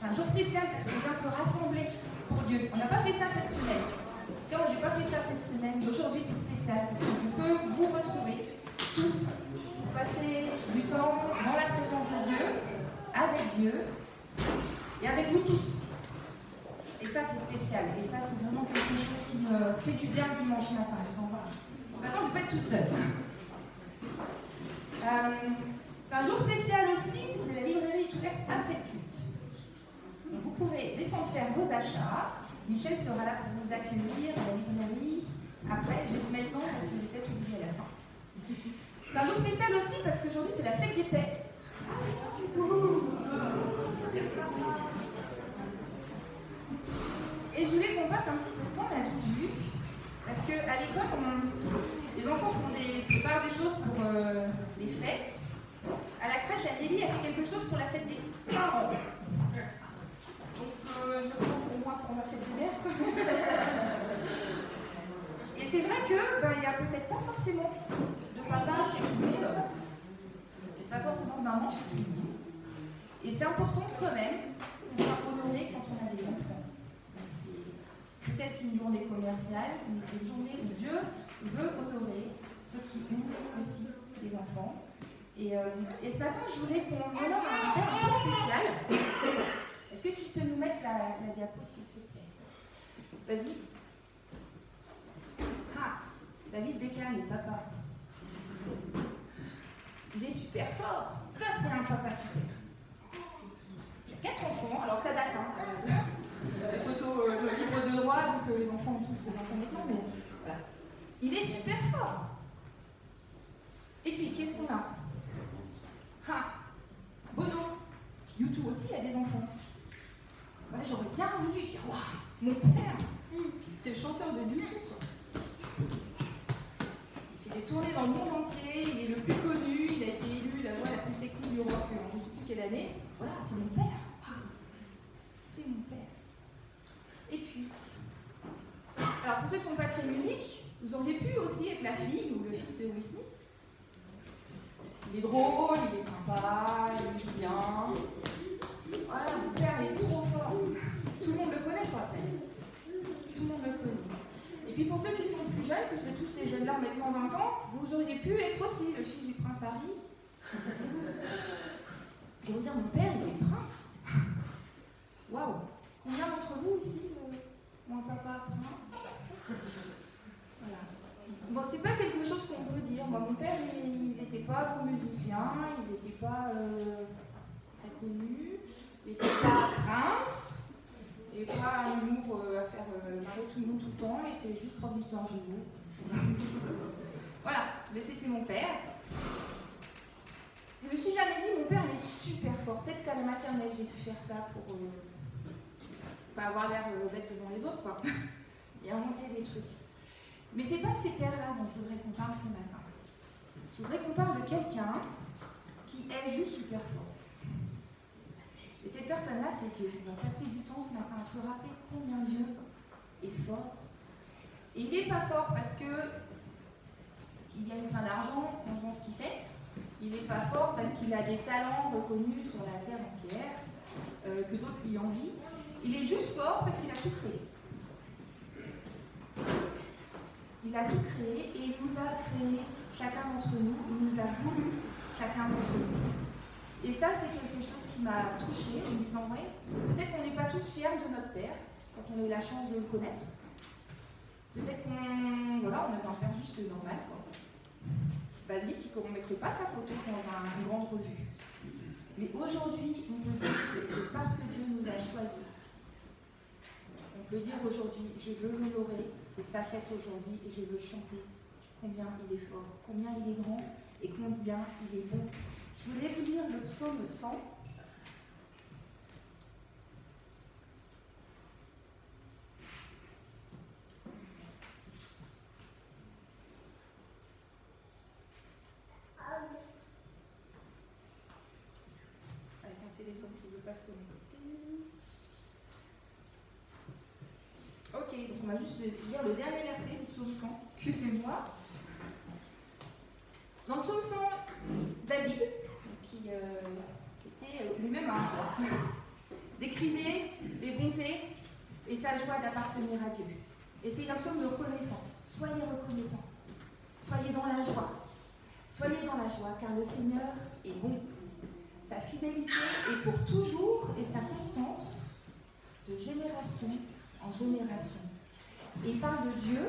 C'est un jour spécial parce qu'on vient se rassembler pour Dieu. On n'a pas fait ça cette semaine. Moi, je n'ai pas fait ça cette semaine, mais aujourd'hui c'est spécial parce qu'on peut vous retrouver tous, passer du temps dans la présence de Dieu, avec Dieu et avec vous tous. Et ça c'est spécial, et ça c'est vraiment quelque chose qui me fait du bien dimanche matin. Maintenant, je ne vais pas être toute seule. C'est un jour spécial aussi, parce que la librairie est ouverte après le culte. Donc, vous pouvez descendre faire vos achats. Michel sera là pour vous accueillir à la librairie. Après, je vais vous mettre non parce que j'ai peut-être oublié à la fin. C'est un jour spécial aussi parce qu'aujourd'hui c'est la fête des pères. Et je voulais qu'on passe un petit peu de temps là-dessus. Parce qu'à l'école, les enfants préparent des choses pour les fêtes. À la crèche, Adélie a fait quelque chose pour la fête des parents. Donc, je prends pour moi pour ma fête des mères. Et c'est vrai qu'il n'y a peut-être pas forcément de papa chez tout le monde. Peut-être pas forcément de maman chez tout le monde. Et c'est important quand même de honorer quand on a des enfants. C'est peut-être une journée commerciale, mais c'est une journée où Dieu veut honorer ceux qui ont aussi des enfants. Et ce matin, je voulais qu'on honore un père un peu spécial. Est-ce que tu peux nous mettre la diapo, s'il te plaît? Vas-y. Ah, David Beckham, le papa. Il est super fort. Ça, c'est un papa super. Il a 4 enfants, alors ça date, hein. Les photos, le livre de droit, donc les enfants ont tous 20 ans maintenant, mais voilà. Il est super fort. Et puis, qu'est-ce qu'on a? Ah, Bono. YouTube aussi, il a des enfants. Ouais, j'aurais bien voulu dire, waouh, mon père, c'est le chanteur de YouTube, quoi. Il fait des tournées dans le monde entier, il est le plus connu, il a été élu la voix la plus sexy du rock en je ne sais plus quelle année. Voilà, c'est mon père. C'est mon père. Et puis, alors pour ceux qui ne sont pas très musique, vous auriez pu aussi être la fille ou le fils de Will Smith. Il est drôle, il est sympa, il joue bien. Voilà, mon père il est trop fort. Tout le monde le connaît sur la planète. Tout le monde le connaît. Et puis pour ceux qui sont plus jeunes, que c'est tous ces jeunes-là maintenant 20 ans, vous auriez pu être aussi le fils du prince Harry. Et vous dire, mon père il est prince. Waouh! Combien d'entre vous ici ont un papa prince? Voilà. Bon, c'est pas quelque chose qu'on peut dire. Moi, mon père, il n'était pas grand musicien, il n'était pas très connu, il n'était pas prince, et pas un humour à faire marrer tout le monde tout le temps, il était juste prof d'histoire géo. Voilà, mais c'était mon père. Je me suis jamais dit, mon père, il est super fort. Peut-être qu'à la maternelle, j'ai pu faire ça pour pas avoir l'air bête devant les autres, quoi. Et inventer des trucs. Mais c'est pas ces pères-là dont je voudrais qu'on parle ce matin. Je voudrais qu'on parle de quelqu'un qui est juste super fort. Et cette personne-là, c'est Dieu. On va passer du temps ce matin à se rappeler combien Dieu est fort. Et il n'est pas fort parce qu'il gagne plein d'argent en faisant ce qu'il fait. Il n'est pas fort parce qu'il a des talents reconnus sur la terre entière, que d'autres lui envient. Il est juste fort parce qu'il a tout créé. Il a tout créé et il nous a créé chacun d'entre nous. Il nous a voulu chacun d'entre nous. Et ça, c'est quelque chose qui m'a touchée en me disant, ouais, peut-être qu'on n'est pas tous fiers de notre père quand on a eu la chance de le connaître. Peut-être qu'on avait un père juste normal, quoi. Basique, qu'on ne mettrait pas sa photo dans une grande revue. Mais aujourd'hui, on peut dire que parce que Dieu nous a choisis, on peut dire aujourd'hui, je veux l'honorer, c'est sa fête aujourd'hui, et je veux chanter combien il est fort, combien il est grand, et combien il est bon. Je voulais vous lire le psaume 100. Avec un téléphone qui ne veut pas se connecter. Ok, donc on va juste lire le dernier verset du psaume 100. Excusez-moi. Dans le psaume 100, David, qui était lui-même un roi, Décrivez les bontés et sa joie d'appartenir à Dieu. Et c'est un psaume de reconnaissance. Soyez reconnaissants. Soyez dans la joie. Soyez dans la joie, car le Seigneur est bon. Sa fidélité est pour toujours et sa constance de génération en génération. Et il parle de Dieu,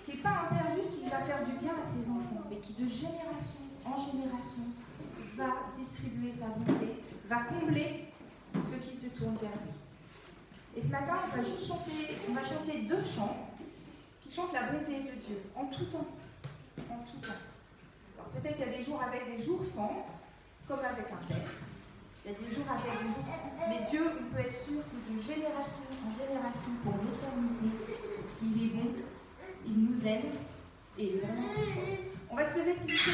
qui n'est pas un Père juste qui va faire du bien à ses enfants, mais qui de génération en génération va distribuer sa bonté, va combler ceux qui se tournent vers lui. Et ce matin, on va chanter 2 chants qui chantent la bonté de Dieu, en tout temps. En tout temps. Alors peut-être qu'il y a des jours avec, des jours sans, comme avec un père. Il y a des jours avec, des jours sans. Mais Dieu, on peut être sûr que de génération en génération, pour l'éternité, il est bon, il nous aime, et il est vraiment très fort. On va se lever, s'il vous plaît.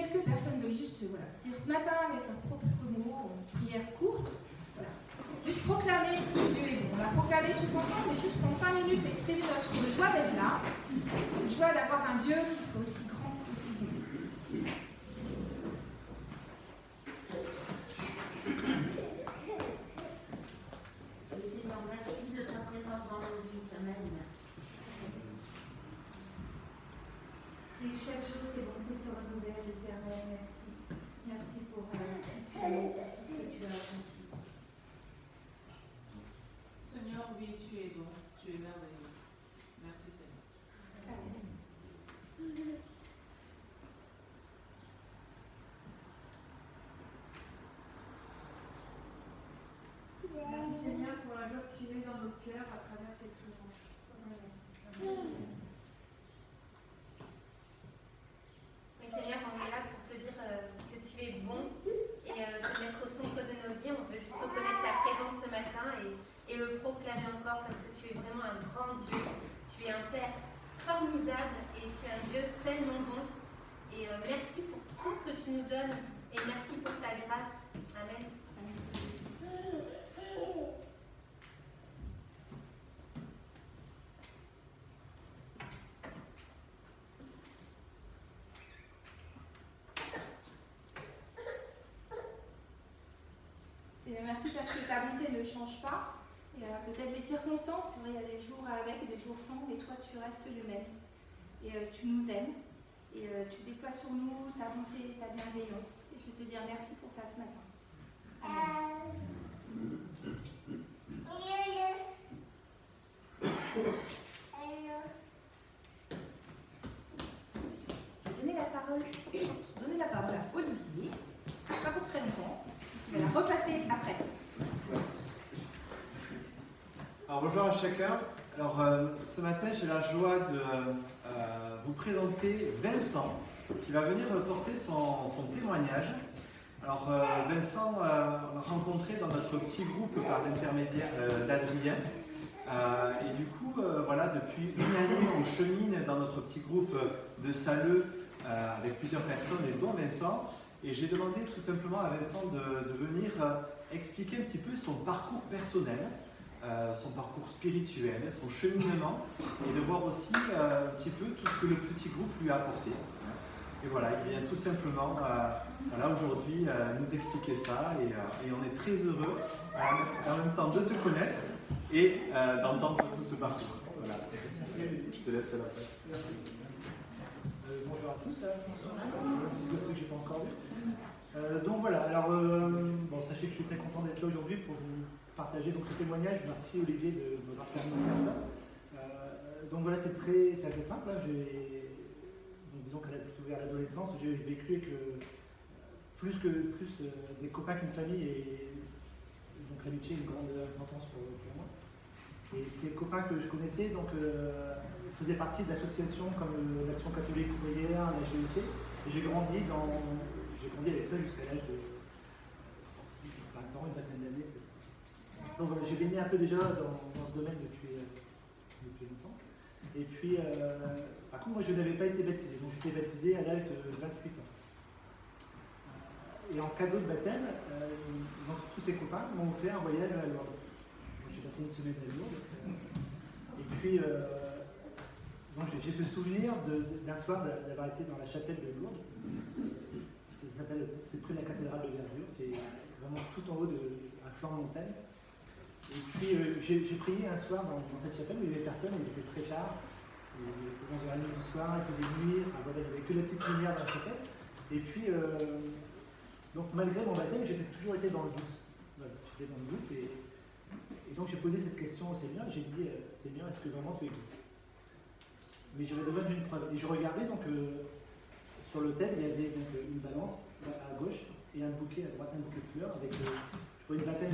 quelques personnes veulent juste dire ce matin avec leurs propres mots, une prière courte, voilà. Juste proclamer que Dieu est bon. On va proclamer tous ensemble et juste pendant 5 minutes exprimer notre joie d'être là, la joie d'avoir un Dieu qui soit aussi grand, aussi bon. Seigneur, merci de ta présence dans nos vies. Amen. Et chaque jour, tes bontés se renouvellent, Éternel. Merci. Merci pour tout ce que tu as accompli. Seigneur, oui, tu es bon, tu es merveilleux. Merci, Seigneur. Amen. Merci Seigneur pour la joie que tu mets dans nos cœurs à travers cette louange. Oui Seigneur, on est là pour te dire que tu es bon et te mettre au centre de nos vies. On veut juste reconnaître ta présence ce matin et le proclamer encore parce que tu es vraiment un grand Dieu. Tu es un Père formidable et tu es un Dieu tellement bon. Et merci pour tout ce que tu nous donnes et merci pour ta grâce. Amen. Merci parce que ta bonté ne change pas. Et peut-être les circonstances, c'est vrai, il y a des jours avec et des jours sans, mais toi tu restes le même. Et tu nous aimes. Et tu déploies sur nous ta bonté et ta bienveillance. Et je veux te dire merci pour ça ce matin. Amen. Donner la parole à Olivier, pas pour très longtemps, il va la repasser après. Alors bonjour à chacun. Alors ce matin j'ai la joie de vous présenter Vincent qui va venir porter son témoignage. Alors Vincent, on l'a rencontré dans notre petit groupe par l'intermédiaire d'Adrien. Et du coup, voilà, depuis une année, on chemine dans notre petit groupe de Saleux avec plusieurs personnes, et dont Vincent. Et j'ai demandé tout simplement à Vincent de venir expliquer un petit peu son parcours personnel, son parcours spirituel, son cheminement, et de voir aussi un petit peu tout ce que le petit groupe lui a apporté. Et voilà, il vient tout simplement voilà, aujourd'hui nous expliquer ça, et on est très heureux en même temps de te connaître et d'entendre tout ce parcours. Voilà. Je te laisse à la place. Merci. Bonjour à tous, pour ceux que je n'ai pas encore vu. Donc voilà, alors bon, sachez que je suis très content d'être là aujourd'hui pour vous partager donc, ce témoignage. Merci Olivier de m'avoir permis de faire ça. Donc voilà, c'est assez simple. Hein. Donc, disons qu'elle a plutôt vers l'adolescence, j'ai vécu avec plus des copains qu'une famille, et donc l'amitié est une grande importance pour moi. Et ces copains que je connaissais donc, faisaient partie d'associations comme l'Action catholique ouvrière, la GEC, et j'ai grandi avec ça jusqu'à l'âge de 20 ans, une vingtaine d'années, etc. Donc voilà, j'ai baigné un peu déjà dans ce domaine depuis longtemps. Et puis, par contre, moi je n'avais pas été baptisé, donc j'étais baptisé à l'âge de 28 ans. Et en cadeau de baptême, tous ces copains m'ont offert un voyage à Lourdes. J'ai passé une semaine à Lourdes. Et puis, donc j'ai ce souvenir d'un soir d'avoir été dans la chapelle de Lourdes. C'est près de la cathédrale de Verdure, c'est vraiment tout en haut d'un flanc de montagne. Et puis j'ai prié un soir dans cette chapelle où il n'y avait personne, il était très tard. Il était 11h30 du soir, il faisait nuit, enfin, voilà, il n'y avait que la petite lumière dans la chapelle. Et puis, donc malgré mon baptême, j'ai toujours été dans le doute. Voilà, j'étais dans le doute, et donc j'ai posé cette question au Seigneur, et j'ai dit, Seigneur, est-ce que vraiment tu existes? Mais j'avais besoin d'une preuve. Et je regardais, donc sur l'autel, il y avait donc, une balance à gauche, et un bouquet à droite, un bouquet de fleurs, avec je crois, une vingtaine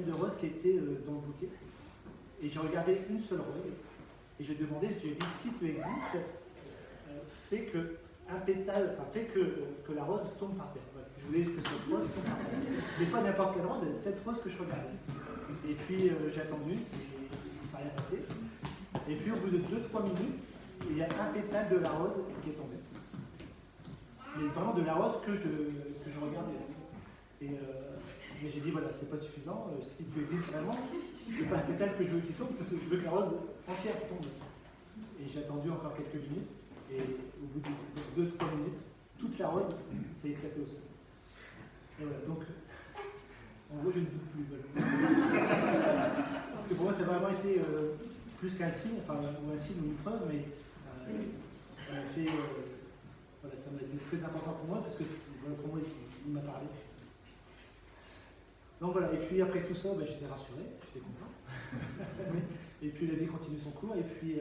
de roses qui étaient dans le bouquet. Et j'ai regardé une seule rose, et je demandais, j'ai dit, si tu existes, fais que un pétale, enfin fais que la rose tombe par terre. Voilà. Je voulais que cette rose tombe par terre. Mais pas n'importe quelle rose, cette rose que je regardais. Et puis j'ai attendu, ça n'a rien passé. Et puis au bout de 2-3 minutes, il y a un pétale de la rose qui est tombé. mais vraiment de la rose que je regardais. Mais j'ai dit, voilà, c'est pas suffisant, si tu existes vraiment, c'est pas un pétale que je veux qui tombe, je veux que la rose entière tombe. Et j'ai attendu encore quelques minutes, et au bout de 2-3 minutes, toute la rose s'est éclatée au sol. Et voilà, donc, en gros, je ne doute plus. Parce que pour moi, ça a vraiment été plus qu'un signe, enfin, ou un signe ou une preuve, mais ça m'a fait. Voilà, ça m'a été très important pour moi, parce que voilà, pour moi, il m'a parlé. Donc voilà, et puis après tout ça, j'étais rassuré, j'étais content. Et puis la vie continue son cours, et puis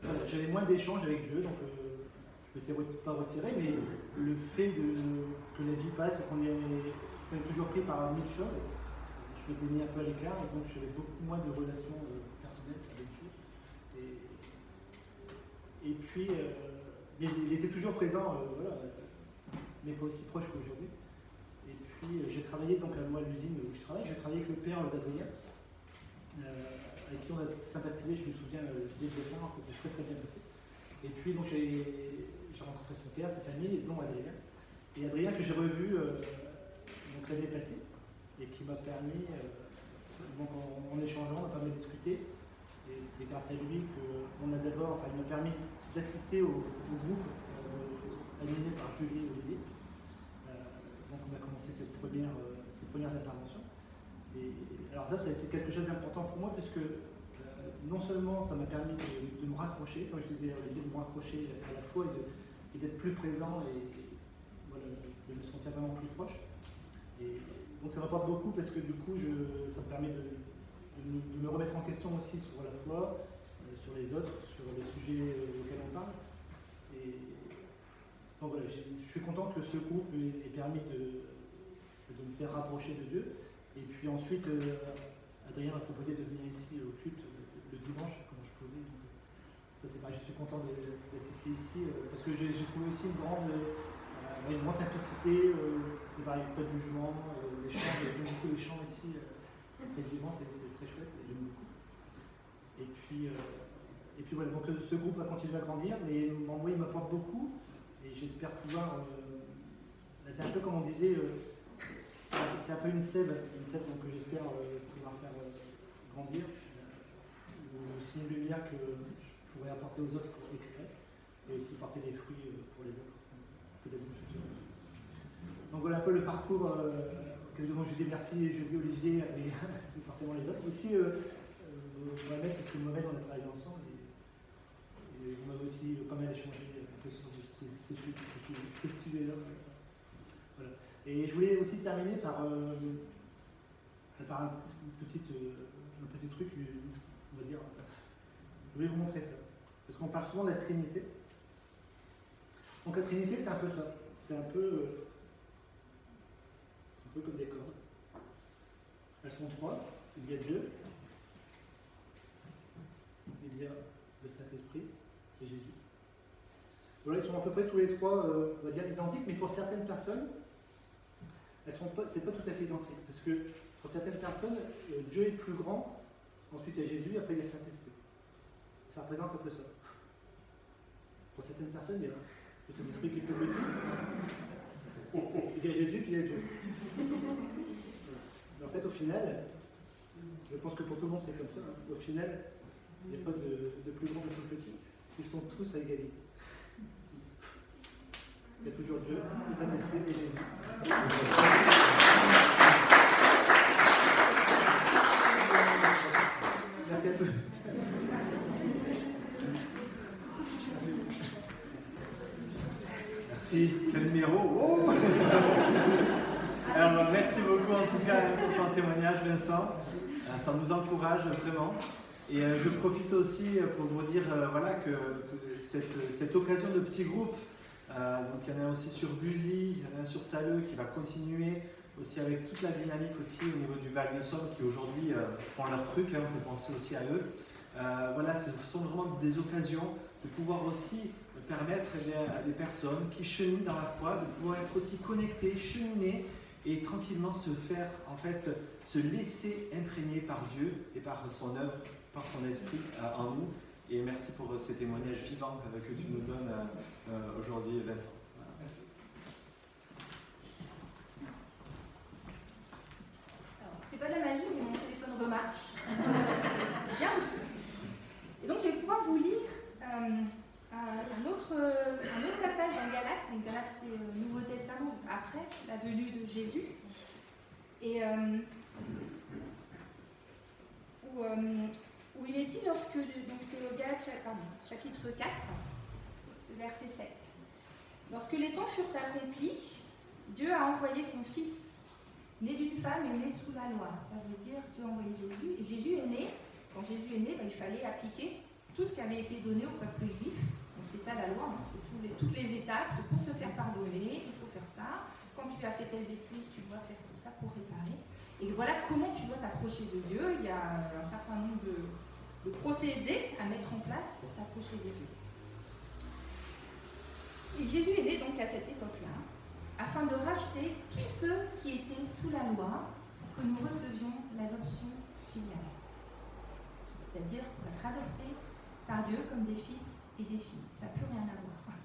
voilà, j'avais moins d'échanges avec Dieu, donc je ne m'étais pas retiré, mais le fait que la vie passe, qu'on est toujours pris par mille choses, je m'étais mis un peu à l'écart, et donc j'avais beaucoup moins de relations personnelles avec Dieu. Et puis, mais il était toujours présent, voilà, mais pas aussi proche qu'aujourd'hui. Et puis j'ai travaillé donc à moi à l'usine où je travaille, j'ai travaillé avec le père d'Adrien, avec qui on a sympathisé, je me souviens, dès le départ, ça s'est très très bien passé. Et puis donc j'ai rencontré son père, sa famille, dont Adrien. Et Adrien que j'ai revu donc l'année passée, et qui m'a permis, donc en échangeant, on a pas mal discuté. Et c'est grâce à lui qu'on a d'abord, enfin il m'a permis d'assister au groupe animé par Julie et Olivier. Donc on a commencé ces premières interventions. Et alors ça a été quelque chose d'important pour moi, puisque non seulement ça m'a permis de me raccrocher, comme je disais à Olivier, de me raccrocher à la fois et d'être plus présent et voilà, de me sentir vraiment plus proche. Et donc ça m'apporte beaucoup parce que du coup ça me permet de me remettre en question aussi sur la foi, sur les autres, sur les sujets auxquels on parle. Donc voilà, je suis content que ce groupe ait permis de me faire rapprocher de Dieu. Et puis ensuite, Adrien m'a proposé de venir ici au culte le dimanche, quand je pouvais. Donc, ça c'est pareil, je suis content d'assister ici, parce que j'ai trouvé aussi une grande simplicité, c'est pareil, pas de jugement, les chants, j'aime beaucoup les chants ici, c'est très vivant, c'est très chouette, et j'aime beaucoup. Et puis voilà, donc ce groupe va continuer à grandir, mais moi il m'apporte beaucoup. Et j'espère pouvoir. C'est un peu comme on disait, c'est un peu une sève donc, que j'espère pouvoir faire grandir. Aussi une lumière que je pourrais apporter aux autres pour éclairer, et aussi porter des fruits pour les autres, peut-être dans le futur. Donc voilà un peu le parcours auquel je dis merci, je dis Olivier, et forcément les autres. Aussi Mohamed, parce que Mohamed on a travaillé ensemble. Et on a aussi pas mal échangé un peu sur ces sujets-là. Voilà. Et je voulais aussi terminer par un petit truc, on va dire. Je voulais vous montrer ça. Parce qu'on parle souvent de la Trinité. Donc la Trinité, c'est un peu ça. C'est un peu comme des cordes. Elles sont trois. Il y a Dieu. Il y a le Saint-Esprit. C'est Jésus. Voilà, ils sont à peu près tous les trois, on va dire, identiques, mais pour certaines personnes, c'est pas tout à fait identique. Parce que pour certaines personnes, Dieu est plus grand, ensuite il y a Jésus, après il y a le Saint-Esprit. Ça représente un peu ça. Pour certaines personnes, il y a le Saint-Esprit qui est plus petit, il y a Jésus, puis il y a Dieu. Mais en fait, au final, je pense que pour tout le monde c'est comme ça, hein. Au final, il n'y a pas de plus grand et de plus petit. Ils sont tous à égalité. Il y a toujours Dieu, le Saint-Esprit et Jésus. Merci à tous. Merci. Quel numéro. Oh. Alors, merci beaucoup en tout cas pour ton témoignage, Vincent. Ça nous encourage vraiment. Et je profite aussi pour vous dire voilà, que cette occasion de petit groupe, donc il y en a aussi sur Buzy, il y en a un sur Saleux qui va continuer aussi avec toute la dynamique aussi au niveau du Val de Somme qui aujourd'hui font leur truc, hein, on peut penser aussi à eux. Voilà, ce sont vraiment des occasions de pouvoir aussi permettre à des personnes qui cheminent dans la foi de pouvoir être aussi connectées, cheminer et tranquillement se faire, en fait, se laisser imprégner par Dieu et par son œuvre, par son esprit en nous. Et merci pour ces témoignages vivants que tu nous donnes aujourd'hui, Vincent. c'est pas de la magie, mais mon téléphone remarche. C'est bien aussi. Et donc je vais pouvoir vous lire un autre passage dans Galates. Donc Galates, c'est le Nouveau Testament, après la venue de Jésus. Et où il est dit lorsque, donc c'est Galates chapitre 4, verset 7. Lorsque les temps furent accomplis, Dieu a envoyé son Fils, né d'une femme et né sous la loi. Ça veut dire Dieu a envoyé Jésus. Et Jésus est né. Quand Jésus est né, il fallait appliquer tout ce qui avait été donné au peuple juif. Donc c'est ça la loi, c'est toutes les étapes. Pour se faire pardonner, il faut faire ça. Quand tu as fait telle bêtise, tu dois faire tout ça pour réparer. Et voilà comment tu dois t'approcher de Dieu. Il y a un certain nombre de procédés à mettre en place pour t'approcher de Dieu. Et Jésus est né donc à cette époque-là, afin de racheter tous ceux qui étaient sous la loi, pour que nous recevions l'adoption filiale. C'est-à-dire pour être adoptés par Dieu comme des fils et des filles. Ça n'a plus rien à voir.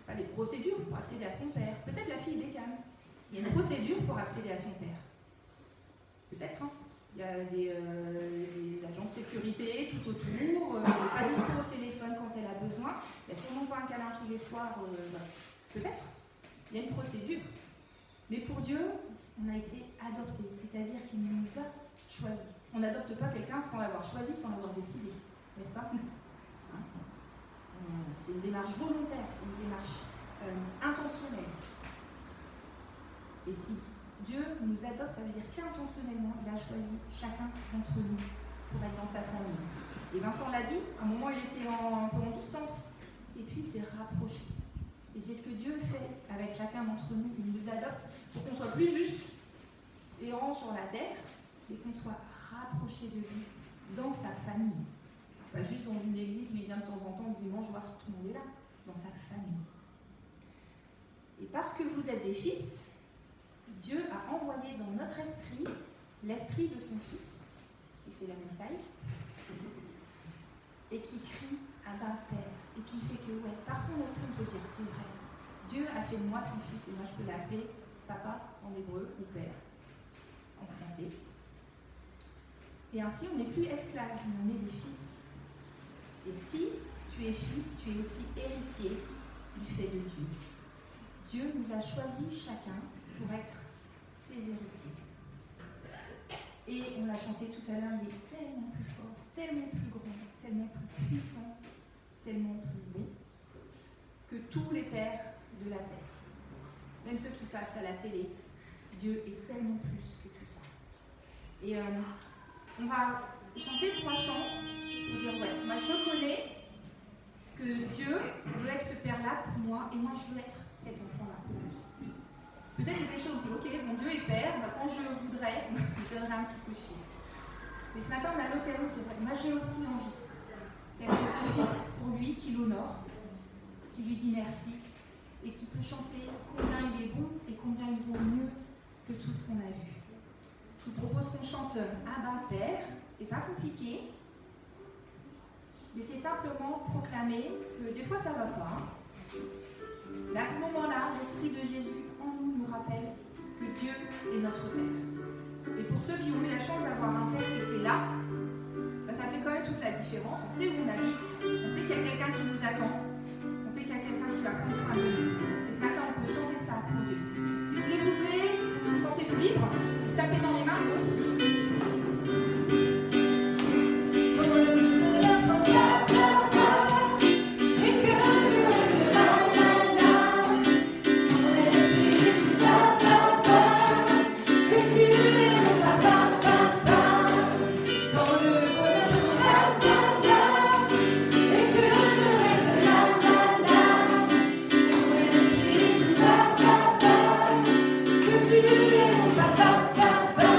Pas des procédures pour accéder à son père. Peut-être la fille Bécam. Il y a une procédure pour accéder à son père. Peut-être, hein. Il y a des agents de sécurité tout autour, pas dispo au téléphone quand elle a besoin. Il n'y a sûrement pas un câlin tous les soirs. Peut-être. Il y a une procédure. Mais pour Dieu, on a été adopté, c'est-à-dire qu'il nous a choisis. On n'adopte pas quelqu'un sans l'avoir choisi, sans l'avoir décidé, n'est-ce pas? Hein? C'est une démarche volontaire, c'est une démarche intentionnelle. Et si Dieu nous adopte, ça veut dire qu'intentionnellement, il a choisi chacun d'entre nous pour être dans sa famille. Et Vincent l'a dit, à un moment il était un peu en distance, et puis il s'est rapproché. Et c'est ce que Dieu fait avec chacun d'entre nous. Il nous adopte pour qu'on soit plus juste, errant sur la terre, mais qu'on soit rapproché de lui dans sa famille. Pas juste dans une église où il vient de temps en temps le dimanche voir si tout le monde est là, dans sa famille. Et parce que vous êtes des fils, Dieu a envoyé dans notre esprit l'esprit de son Fils, qui fait la même taille, et qui crie Abba Père, et qui fait que, ouais, par son esprit, on peut dire c'est vrai. Dieu a fait de moi son Fils, et moi je peux l'appeler Papa en hébreu ou Père en français. Et ainsi, on n'est plus esclaves, mais on est des fils. Et si tu es fils, tu es aussi héritier du fait de Dieu. Dieu nous a choisis chacun pour être ses héritiers. Et on l'a chanté tout à l'heure, il est tellement plus fort, tellement plus grand, tellement plus puissant, tellement plus bon que tous les pères de la terre. Même ceux qui passent à la télé, Dieu est tellement plus que tout ça. Et on va chanter 3 chants pour dire ouais, moi je reconnais que Dieu veut être ce père-là pour moi et moi je veux être cet enfant-là pour lui. Peut-être c'est des choses qui ok, mon Dieu est père, bah, quand je voudrais, je donnerai un petit coup de fil. Mais ce matin on a l'occasion, c'est vrai, moi j'ai aussi envie d'être ce fils pour lui qui l'honore, qui lui dit merci et qui peut chanter combien il est bon et combien il vaut mieux que tout ce qu'on a vu. Je vous propose qu'on chante Abba Père, c'est pas compliqué, mais c'est simplement proclamer que des fois ça va pas. Mais à ce moment-là, l'Esprit de Jésus en nous rappelle que Dieu est notre Père. Et pour ceux qui ont eu la chance d'avoir un Père qui était là, bah, ça fait quand même toute la différence. On sait où on habite, on sait qu'il y a quelqu'un qui nous attend, on sait qu'il y a quelqu'un qui va prendre soin de nous. Et ce matin, on peut chanter ça pour Dieu. Si vous voulez vous lever, vous vous sentez libre, vous tapez dans les mains, vous aussi. Papa, papa,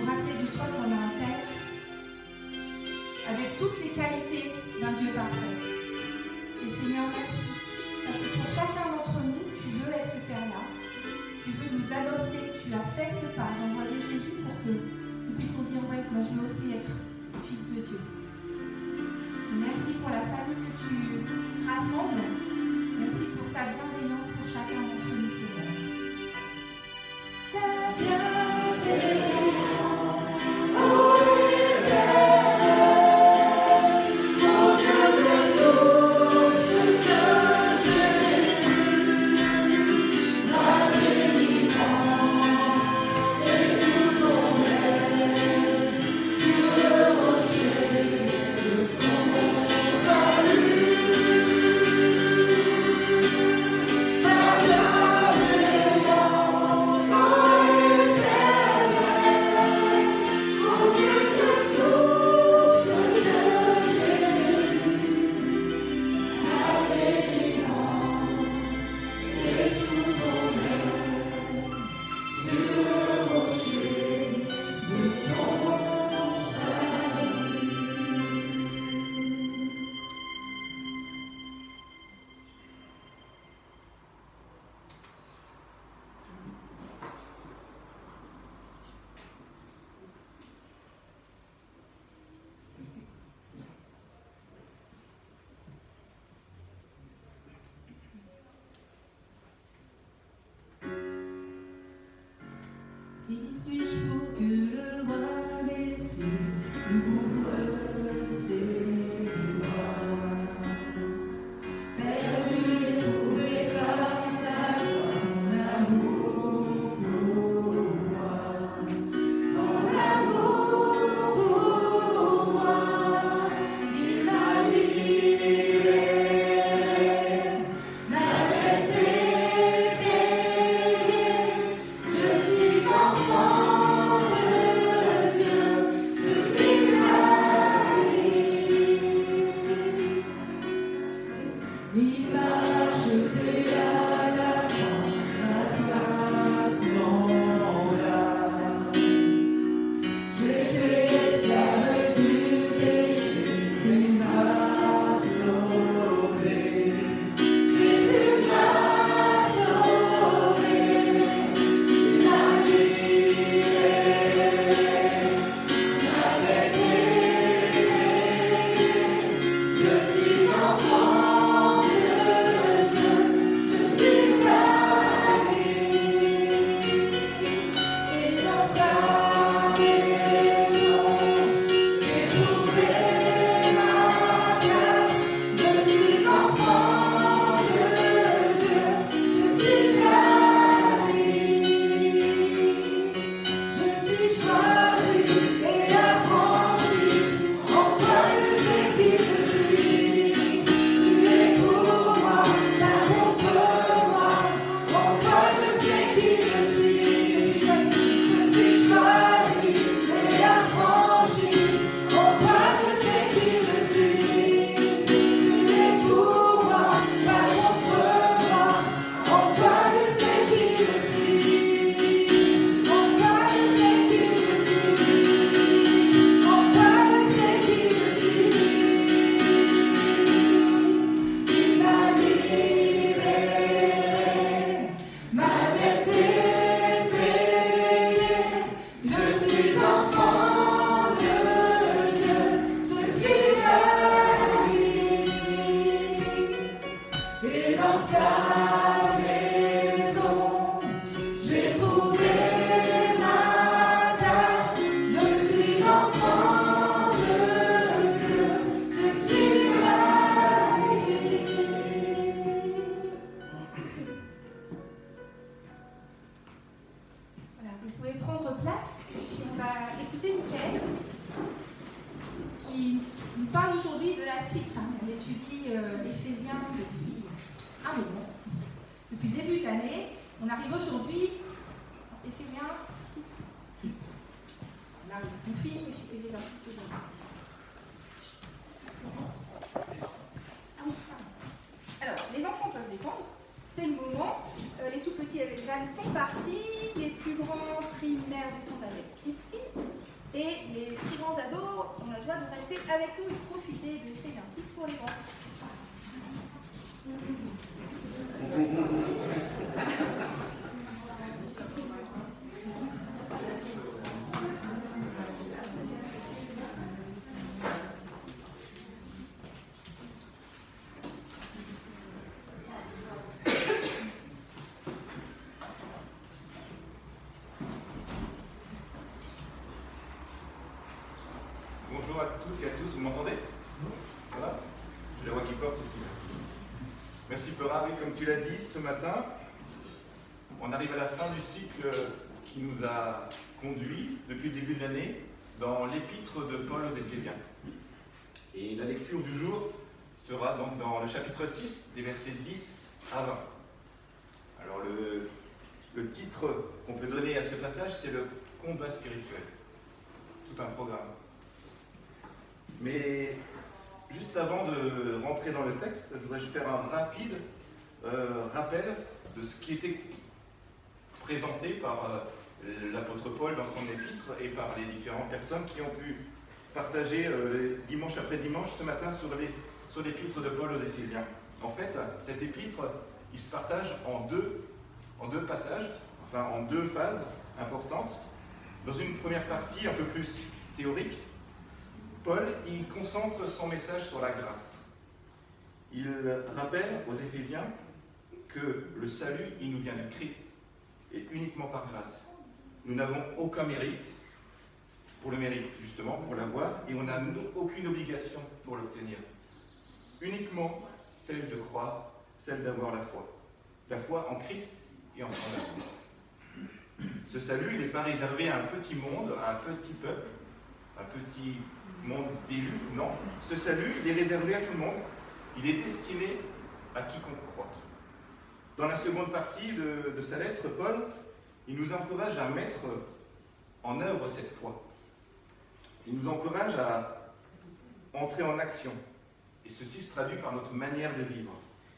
nous rappeler de toi comme un Père, avec toutes les qualités d'un Dieu parfait. Et Seigneur, merci, parce que pour chacun d'entre nous, tu veux être ce Père-là. Tu veux nous adopter, tu as fait ce pas d'envoyer Jésus pour que nous puissions dire, ouais, moi je veux aussi être fils de Dieu. Et merci pour la famille que tu rassembles. Merci pour ta bienveillance pour chacun d'entre nous, Seigneur. Ta bienveillance, oh éternel, au Dieu de tout ce que j'ai vu, ma délivrance, c'est sous ton aile, sur le rocher de ton salut. Ta bienveillance, oh éternel, au Dieu de tout ce que j'ai vu, ma délivrance est sous ton aile, sur le rocher de ton salut. Qui suis-je pour que le roi des cieux ouvre ses bras? Perdu et trouvé par sa grâce, son amour pour moi. Son amour pour moi, il m'a libéré. Ma dette est payée. Je suis enfant de Dieu, je suis à lui. Il m'a racheté à la croix, à sa semblable. J'étais esclave du péché, il m'a sauvé. Jésus m'a sauvé. Il m'a libéré, ma dette est payée. Je suis enfant de Dieu, je suis à lui. Et dans sa maison, j'ai trouvé ma place. Je suis enfant de Dieu, je suis à lui. Je suis choisi et affranchi. En toi je sais qui je suis. Tu es pour moi, pas contre moi. En toi je sais qui je suis. Je suis choisi et affranchi. En toi je sais qui je suis. Tu es pour moi, pas contre moi. En toi je sais qui je suis. En toi je sais qui je suis. En toi je sais qui je suis. Il m'a libéré. Ma dette est payée. Je suis enfant de Dieu. Je suis à lui. Et dans sa maison, j'ai trouvé ma place. Je suis enfant de Dieu. Je suis à lui. Voilà, vous pouvez prendre place et puis on va écouter Mickaël qui nous parle aujourd'hui de la suite. On étudie Éphésiens depuis un moment, depuis le début de l'année. On arrive aujourd'hui, Éphésiens 6. On finit Éphésiens 6 aujourd'hui. Ah oui, pardon. Alors, les enfants peuvent descendre, c'est le moment. Les tout petits avec Jeanne sont partis, les plus grands primaires descendent avec Christine. joie de rester avec nous et de profiter de Éphésiens 6 pour les grands. Bonjour à toutes et à tous, vous m'entendez? Ça va? J'ai la voix qui porte ici. Merci Flora, oui, comme tu l'as dit ce matin, on arrive à la fin du cycle qui nous a conduits depuis le début de l'année dans l'épître de Paul aux Éphésiens. Et la lecture du jour sera donc dans le chapitre 6, des versets 10 à 20. Alors le titre qu'on peut donner à ce passage, c'est le combat spirituel. Tout un programme. Mais juste avant de rentrer dans le texte, je voudrais faire un rapide rappel de ce qui était présenté par l'apôtre Paul dans son épître et par les différentes personnes qui ont pu partager dimanche après dimanche ce matin sur l'épître de Paul aux Éphésiens. En fait, cet épître, il se partage en deux passages, enfin en deux phases importantes. Dans une première partie un peu plus théorique, Paul, il concentre son message sur la grâce. Il rappelle aux Éphésiens que le salut, il nous vient de Christ, et uniquement par grâce. Nous n'avons aucun mérite pour le mérite, justement, pour l'avoir, et on n'a aucune obligation pour l'obtenir. Uniquement celle de croire, celle d'avoir la foi. La foi en Christ et en son œuvre. Ce salut, il n'est pas réservé à un petit monde, à un petit peuple, un petit monde d'élus, non. Ce salut, il est réservé à tout le monde. Il est destiné à quiconque croit. Dans la seconde partie de sa lettre, Paul, il nous encourage à mettre en œuvre cette foi. Il nous encourage à entrer en action. Et ceci se traduit par notre manière de vivre.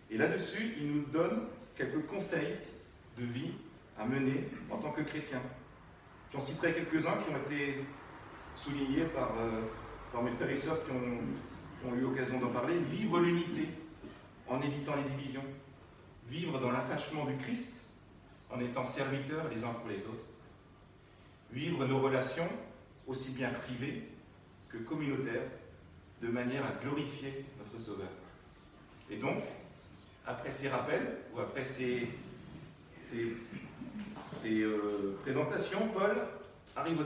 Et là-dessus, il nous donne quelques conseils de vie à mener en tant que chrétien. J'en citerai quelques-uns qui ont été soulignés par mes frères et sœurs qui ont eu l'occasion d'en parler. Vivre l'unité en évitant les divisions. Vivre dans l'attachement du Christ en étant serviteurs les uns pour les autres. Vivre nos relations aussi bien privées que communautaires de manière à glorifier notre Sauveur. Et donc, après ces rappels, ou après ces présentations, Paul arrive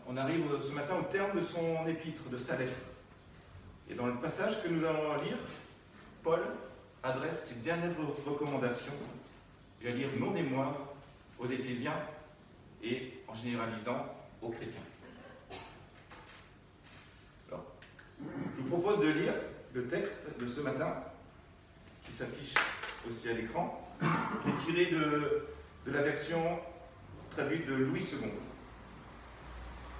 on arrive ce matin au terme de son épître, de sa lettre. Et dans le passage que nous allons lire, Paul adresse ses dernières recommandations, je vais lire non des moindres, aux Éphésiens et en généralisant aux chrétiens. Alors, je vous propose de lire le texte de ce matin, qui s'affiche aussi à l'écran, qui est tiré de la version traduite de Louis II.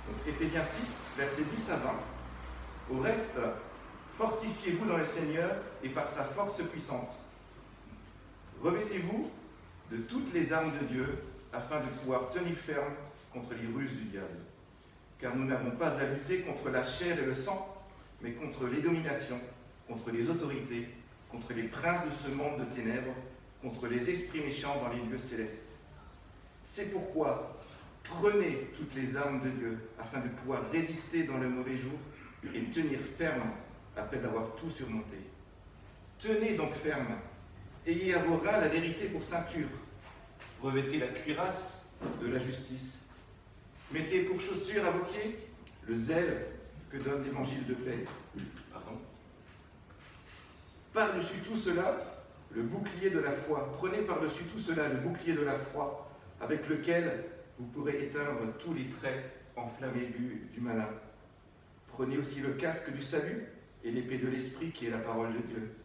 Donc, Éphésiens 6, versets 10 à 20. Au reste, fortifiez-vous dans le Seigneur et par sa force puissante. Revêtez-vous de toutes les armes de Dieu afin de pouvoir tenir ferme contre les ruses du diable. Car nous n'avons pas à lutter contre la chair et le sang, mais contre les dominations, contre les autorités, contre les princes de ce monde de ténèbres, contre les esprits méchants dans les lieux célestes. C'est pourquoi prenez toutes les armes de Dieu afin de pouvoir résister dans le mauvais jour et tenir ferme après avoir tout surmonté. Tenez donc ferme, ayez à vos reins la vérité pour ceinture, revêtez la cuirasse de la justice, mettez pour chaussures à vos pieds le zèle que donne l'évangile de paix. Par-dessus tout cela, le bouclier de la foi. Prenez par-dessus tout cela le bouclier de la foi, avec lequel vous pourrez éteindre tous les traits enflammés du malin. Prenez aussi le casque du salut et l'épée de l'Esprit qui est la parole de Dieu.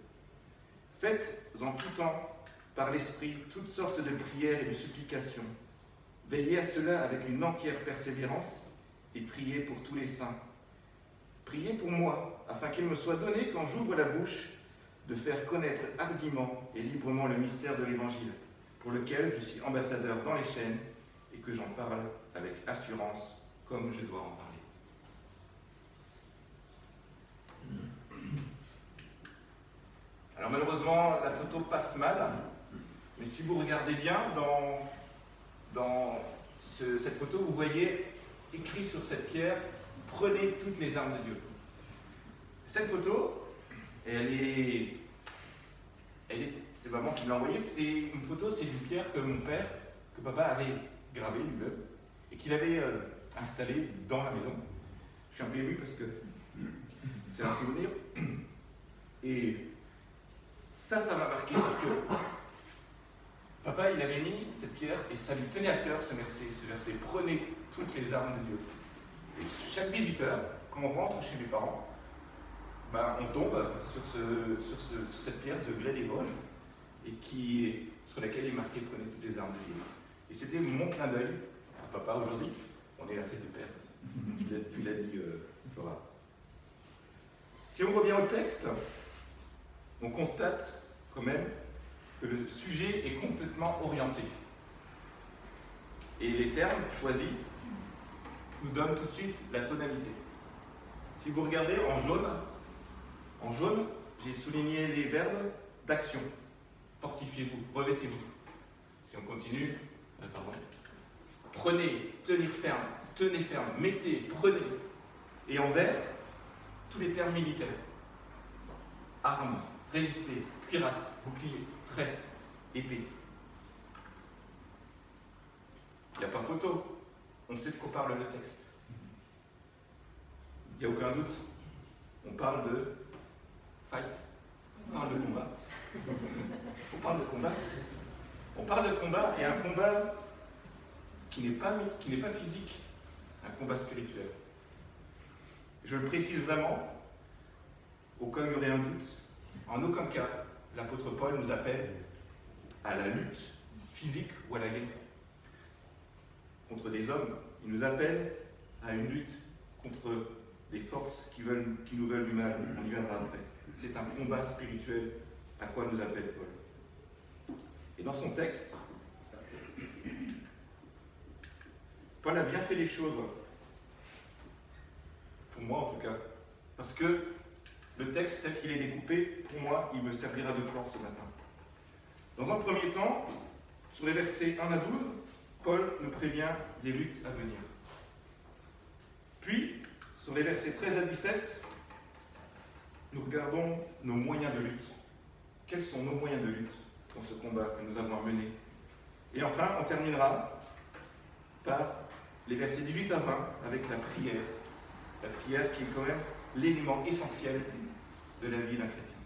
Faites en tout temps, par l'Esprit, toutes sortes de prières et de supplications. Veillez à cela avec une entière persévérance et priez pour tous les saints. Priez pour moi, afin qu'il me soit donné, quand j'ouvre la bouche, de faire connaître hardiment et librement le mystère de l'Évangile, pour lequel je suis ambassadeur dans les chaînes et que j'en parle avec assurance, comme je dois en parler. Alors malheureusement, la photo passe mal, mais si vous regardez bien dans cette photo, vous voyez écrit sur cette pierre « Prenez toutes les armes de Dieu ». Cette photo, c'est maman qui me l'a envoyée, c'est une photo, c'est d'une pierre que papa avait gravée lui-même, et qu'il avait installée dans la maison. Je suis un peu ému parce que c'est un souvenir. Et ça m'a marqué parce que papa, il avait mis cette pierre et ça lui tenait à cœur ce verset, prenez toutes les armes de Dieu. Et chaque visiteur, quand on rentre chez mes parents, on tombe sur cette pierre de Grès des Vosges et sur laquelle il est marqué prenez toutes les armes de Dieu. Et c'était mon clin d'œil à papa aujourd'hui. On est la fête du Père. Tu l'as dit, Flora. Si on revient au texte, on constate quand même que le sujet est complètement orienté. Et les termes choisis nous donnent tout de suite la tonalité. Si vous regardez en jaune, j'ai souligné les verbes d'action. Fortifiez-vous, revêtez-vous. Si on continue, prenez, tenez ferme, mettez, prenez. Et en vert, tous les termes militaires. Armes, résister, cuirasse, bouclier, trait, épée. Il n'y a pas photo. On sait de quoi parle le texte. Il n'y a aucun doute. On parle de fight. On parle de combat. On parle de combat. On parle de combat et un combat qui n'est pas physique, un combat spirituel. Je le précise vraiment, au cas où il y aurait un doute, en aucun cas l'apôtre Paul nous appelle à la lutte physique ou à la guerre contre des hommes. Il nous appelle à une lutte contre des forces qui nous veulent du mal. On y viendra après. C'est un combat spirituel à quoi nous appelle Paul. Et dans son texte, Paul a bien fait les choses, pour moi en tout cas, parce que le texte tel qu'il est découpé, pour moi, il me servira de plan ce matin. Dans un premier temps, sur les versets 1 à 12, Paul nous prévient des luttes à venir. Puis, sur les versets 13 à 17, nous regardons nos moyens de lutte. Quels sont nos moyens de lutte dans ce combat que nous avons à mener? Et enfin, on terminera par les versets 18 à 20 avec la prière. La prière qui est quand même l'élément essentiel de la vie d'un chrétien.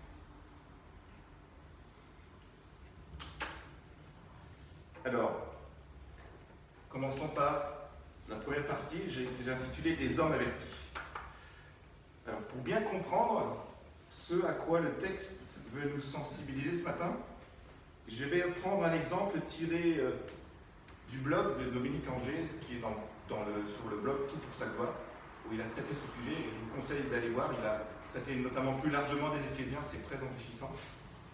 Alors, commençons par la première partie, j'ai intitulé « Des hommes avertis ». Alors, pour bien comprendre ce à quoi le texte veut nous sensibiliser ce matin, je vais prendre un exemple tiré du blog de Dominique Anger, qui est sur le blog Tout pour sa gloire, où il a traité ce sujet, et je vous conseille d'aller voir. Il a traité notamment plus largement des Éphésiens, c'est très enrichissant.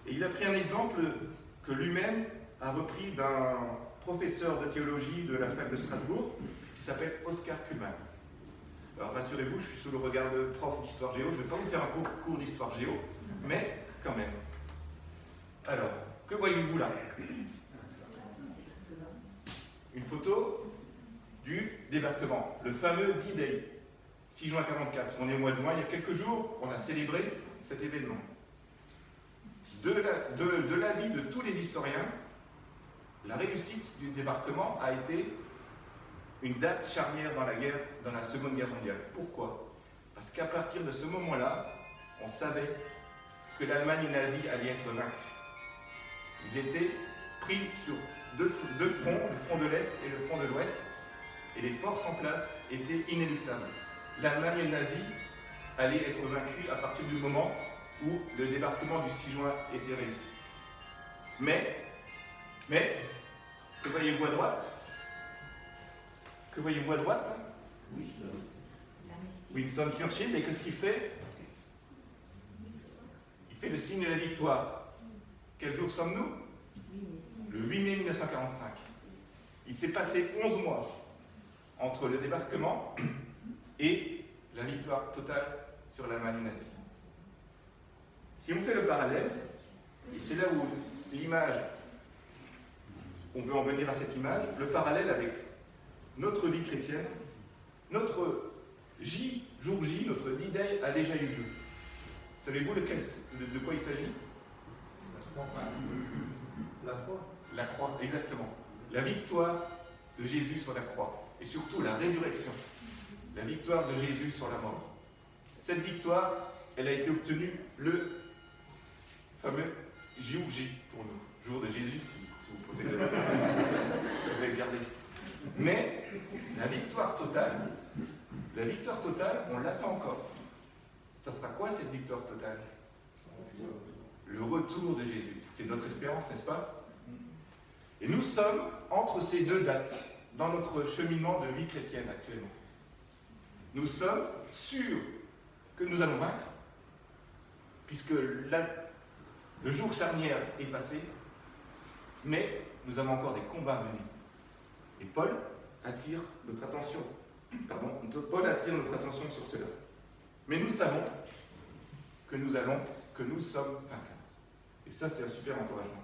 Et il a pris un exemple que lui-même a repris d'un professeur de théologie de la fac de Strasbourg, qui s'appelle Oscar Kuhlmann. Alors rassurez-vous, je suis sous le regard de prof d'histoire géo, je ne vais pas vous faire un cours d'histoire géo, mais quand même. Alors, que voyez-vous là? Une photo du débarquement, le fameux D-Day, 6 juin 1944. On est au mois de juin, il y a quelques jours, on a célébré cet événement. De l'avis de tous les historiens, la réussite du débarquement a été une date charnière dans la Seconde Guerre mondiale. Pourquoi? Parce qu'à partir de ce moment-là, on savait que l'Allemagne nazie allait être vaincue. Ils étaient pris sur deux fronts, le front de l'Est et le front de l'Ouest, et les forces en place étaient inéluctables. L'Allemagne nazie allait être vaincue à partir du moment où le débarquement du 6 juin était réussi. Mais, que voyez-vous à droite? Que voyez-vous à droite? Winston Churchill, et qu'est-ce qu'il fait? Il fait le signe de la victoire. Quel jour sommes-nous? Le 8 mai 1945. Il s'est passé 11 mois entre le débarquement et la victoire totale sur l'Allemagne nazie. Si on fait le parallèle, Et c'est là où l'image, on veut en venir à cette image, le parallèle avec notre vie chrétienne, notre jour J, notre D-Day a déjà eu lieu. Savez-vous de quoi il s'agit? La croix. La croix, exactement. La victoire de Jésus sur la croix. Et surtout la résurrection. La victoire de Jésus sur la mort. Cette victoire, elle a été obtenue le fameux jour J pour nous. Jour de Jésus, si vous pouvez le garder. Mais la victoire totale, on l'attend encore. Ça sera quoi cette victoire totale? Le retour de Jésus. C'est notre espérance, n'est-ce pas? Et nous sommes entre ces deux dates dans notre cheminement de vie chrétienne actuellement. Nous sommes sûrs que nous allons vaincre, puisque le jour charnière est passé, mais nous avons encore des combats à mener. Et Paul attire notre attention. Paul attire notre attention sur cela. Mais nous savons que nous sommes vainqueurs. Et ça, c'est un super encouragement.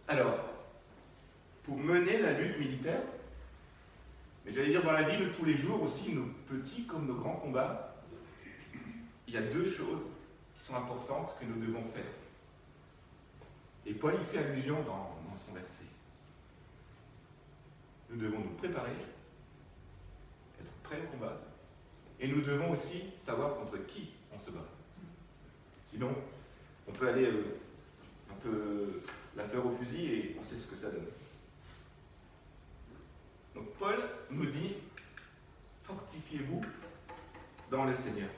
Alors, pour mener la lutte militaire, mais j'allais dire dans la vie de tous les jours aussi, nos petits comme nos grands combats, il y a deux choses qui sont importantes que nous devons faire. Et Paul y fait allusion dans son verset. Nous devons nous préparer, être prêts au combat, et nous devons aussi savoir contre qui on se bat. Sinon, on peut aller un peu la faire au fusil et on sait ce que ça donne. Donc Paul nous dit, fortifiez-vous dans le Seigneur.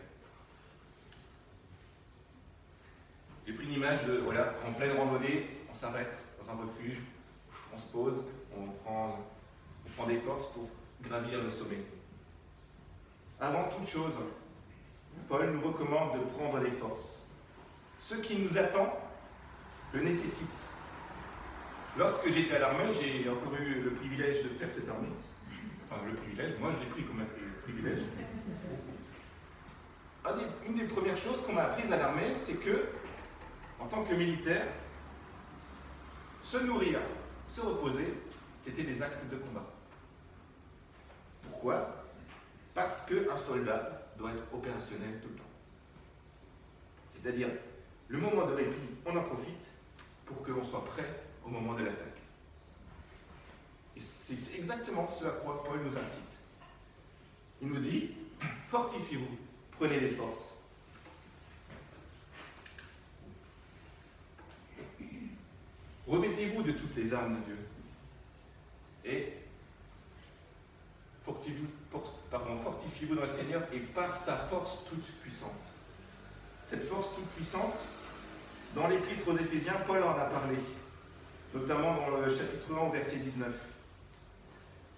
J'ai pris une image de, voilà, en pleine randonnée, on s'arrête dans un refuge, on se pose, on prend des forces pour gravir le sommet. Avant toute chose, Paul nous recommande de prendre des forces. Ce qui nous attend le nécessite. Lorsque j'étais à l'armée, j'ai encore eu le privilège de faire cette armée. Enfin, le privilège, moi je l'ai pris comme un privilège. Une des premières choses qu'on m'a apprises à l'armée, c'est que, en tant que militaire, se nourrir, se reposer, c'était des actes de combat. Pourquoi? Parce qu'un soldat doit être opérationnel tout le temps. C'est-à-dire, le moment de répit, on en profite pour que l'on soit prêt au moment de l'attaque. Et c'est exactement ce à quoi Paul nous incite. Il nous dit, fortifiez-vous, prenez des forces. Revêtez-vous de toutes les armes de Dieu. Et fortifiez-vous dans le Seigneur et par sa force toute puissante. Cette force toute puissante, dans l'Épître aux Éphésiens, Paul en a parlé, notamment dans le chapitre 1, verset 19.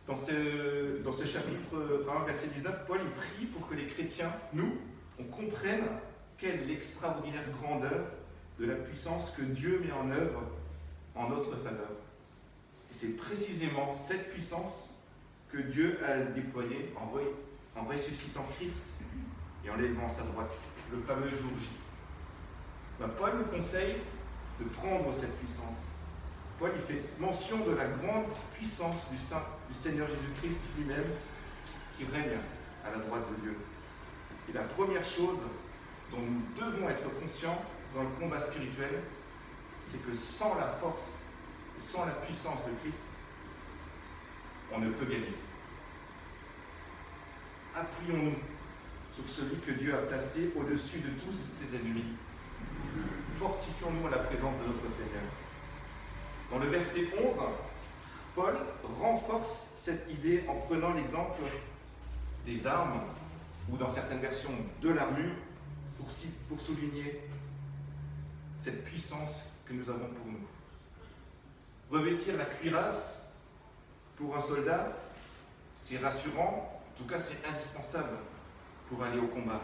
Dans ce chapitre 1, verset 19, Paul il prie pour que les chrétiens, nous, on comprenne quelle est l'extraordinaire grandeur de la puissance que Dieu met en œuvre en notre faveur. Et c'est précisément cette puissance que Dieu a déployée en ressuscitant Christ et en l'élevant à sa droite, le fameux jour J. Paul nous conseille de prendre cette puissance. Paul il fait mention de la grande puissance du Seigneur Jésus-Christ lui-même qui règne à la droite de Dieu. Et la première chose dont nous devons être conscients dans le combat spirituel, c'est que sans la force et sans la puissance de Christ, on ne peut gagner. Appuyons-nous sur celui que Dieu a placé au-dessus de tous ses ennemis. Fortifions-nous à la présence de notre Seigneur. Dans le verset 11, Paul renforce cette idée en prenant l'exemple des armes, ou dans certaines versions de l'armure, pour souligner cette puissance que nous avons pour nous. Revêtir la cuirasse pour un soldat, c'est rassurant, en tout cas c'est indispensable pour aller au combat.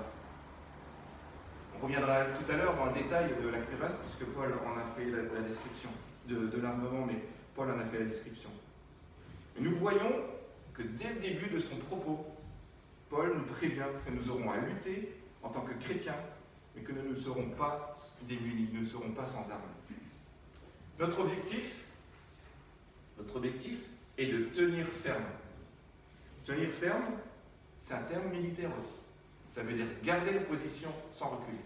On reviendra tout à l'heure dans le détail de la cuirasse, puisque Paul en a fait la description de l'armement, mais Paul en a fait la description. Et nous voyons que dès le début de son propos, Paul nous prévient que nous aurons à lutter en tant que chrétiens, mais que nous ne serons pas démunis, nous ne serons pas sans armes. Notre objectif est de tenir ferme. Tenir ferme, c'est un terme militaire aussi. Ça veut dire garder la position sans reculer.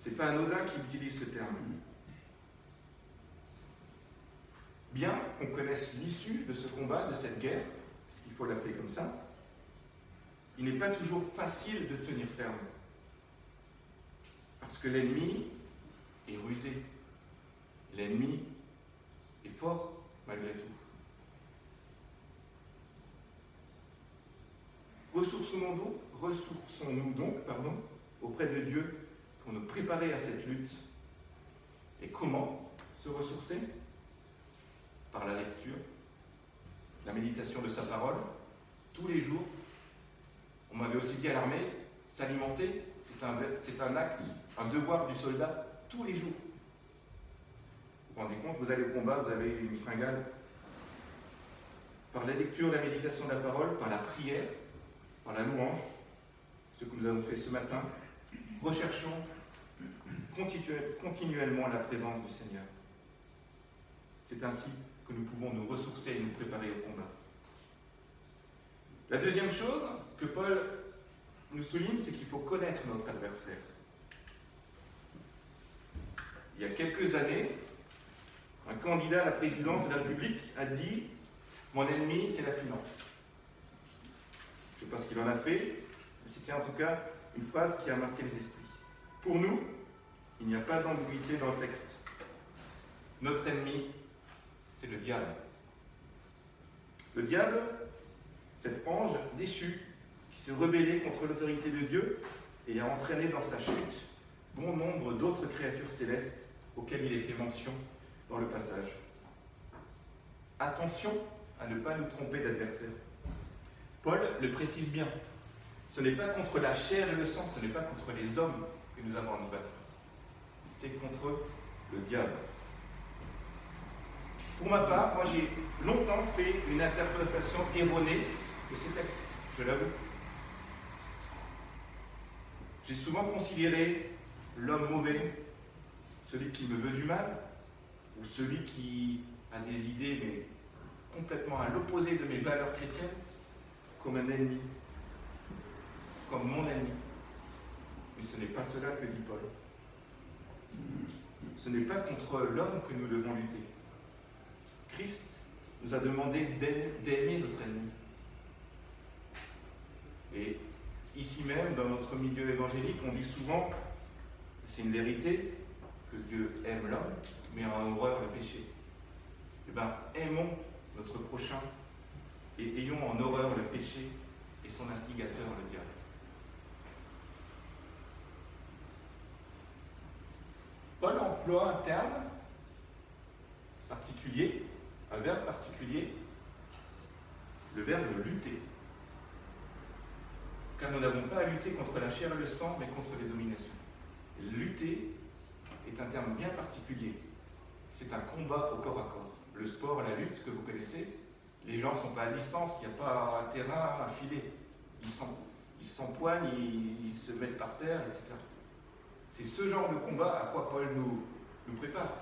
Ce n'est pas anodin qui utilise ce terme. Bien qu'on connaisse l'issue de ce combat, de cette guerre, parce qu'il faut l'appeler comme ça, il n'est pas toujours facile de tenir ferme. Parce que l'ennemi est rusé. L'ennemi est fort malgré tout. Ressourçons-nous donc auprès de Dieu pour nous préparer à cette lutte. Et comment se ressourcer? Par la lecture, la méditation de sa parole, tous les jours. On m'avait aussi dit à l'armée, s'alimenter, c'est un acte, un devoir du soldat, tous les jours. Vous vous rendez compte, vous allez au combat, vous avez une fringale. Par la lecture, la méditation de la parole, par la prière, par la louange, ce que nous avons fait ce matin, recherchons continuellement la présence du Seigneur. C'est ainsi que nous pouvons nous ressourcer et nous préparer au combat. La deuxième chose que Paul nous souligne, c'est qu'il faut connaître notre adversaire. Il y a quelques années, un candidat à la présidence de la République a dit « Mon ennemi, c'est la finance ». Je ne sais pas ce qu'il en a fait, mais c'était en tout cas une phrase qui a marqué les esprits. Pour nous, il n'y a pas d'ambiguïté dans le texte. Notre ennemi, c'est le diable. Le diable, cet ange déchu qui se rebellait contre l'autorité de Dieu et a entraîné dans sa chute bon nombre d'autres créatures célestes auxquelles il est fait mention dans le passage. Attention à ne pas nous tromper d'adversaire. Paul le précise bien. Ce n'est pas contre la chair et le sang, ce n'est pas contre les hommes que nous avons à nous battre. C'est contre le diable. Pour ma part, moi j'ai longtemps fait une interprétation erronée de ces textes, je l'avoue. J'ai souvent considéré l'homme mauvais, celui qui me veut du mal, ou celui qui a des idées mais complètement à l'opposé de mes valeurs chrétiennes, comme un ennemi, comme mon ennemi. Mais ce n'est pas cela que dit Paul. Ce n'est pas contre l'homme que nous devons lutter. Christ nous a demandé d'aimer notre ennemi. Et ici même, dans notre milieu évangélique, on dit souvent, c'est une vérité, que Dieu aime l'homme, mais a horreur le péché. Eh bien, aimons notre prochain et ayons en horreur le péché et son instigateur, le diable. Paul emploie un terme particulier, un verbe particulier, le verbe lutter. Car nous n'avons pas à lutter contre la chair et le sang, mais contre les dominations. Lutter est un terme bien particulier. C'est un combat au corps à corps. Le sport, la lutte que vous connaissez, les gens ne sont pas à distance, il n'y a pas un terrain, un filet. Ils s'empoignent, ils se mettent par terre, etc. C'est ce genre de combat à quoi Paul nous prépare.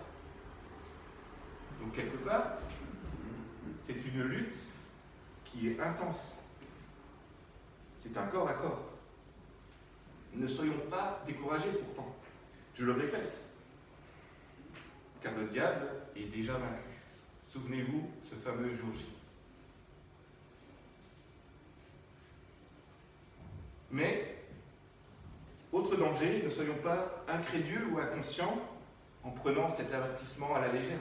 Donc quelque part, c'est une lutte qui est intense. C'est un corps à corps. Ne soyons pas découragés pourtant. Je le répète, car le diable est déjà vaincu. Souvenez-vous, ce fameux jour J. Mais, autre danger, ne soyons pas incrédules ou inconscients en prenant cet avertissement à la légère.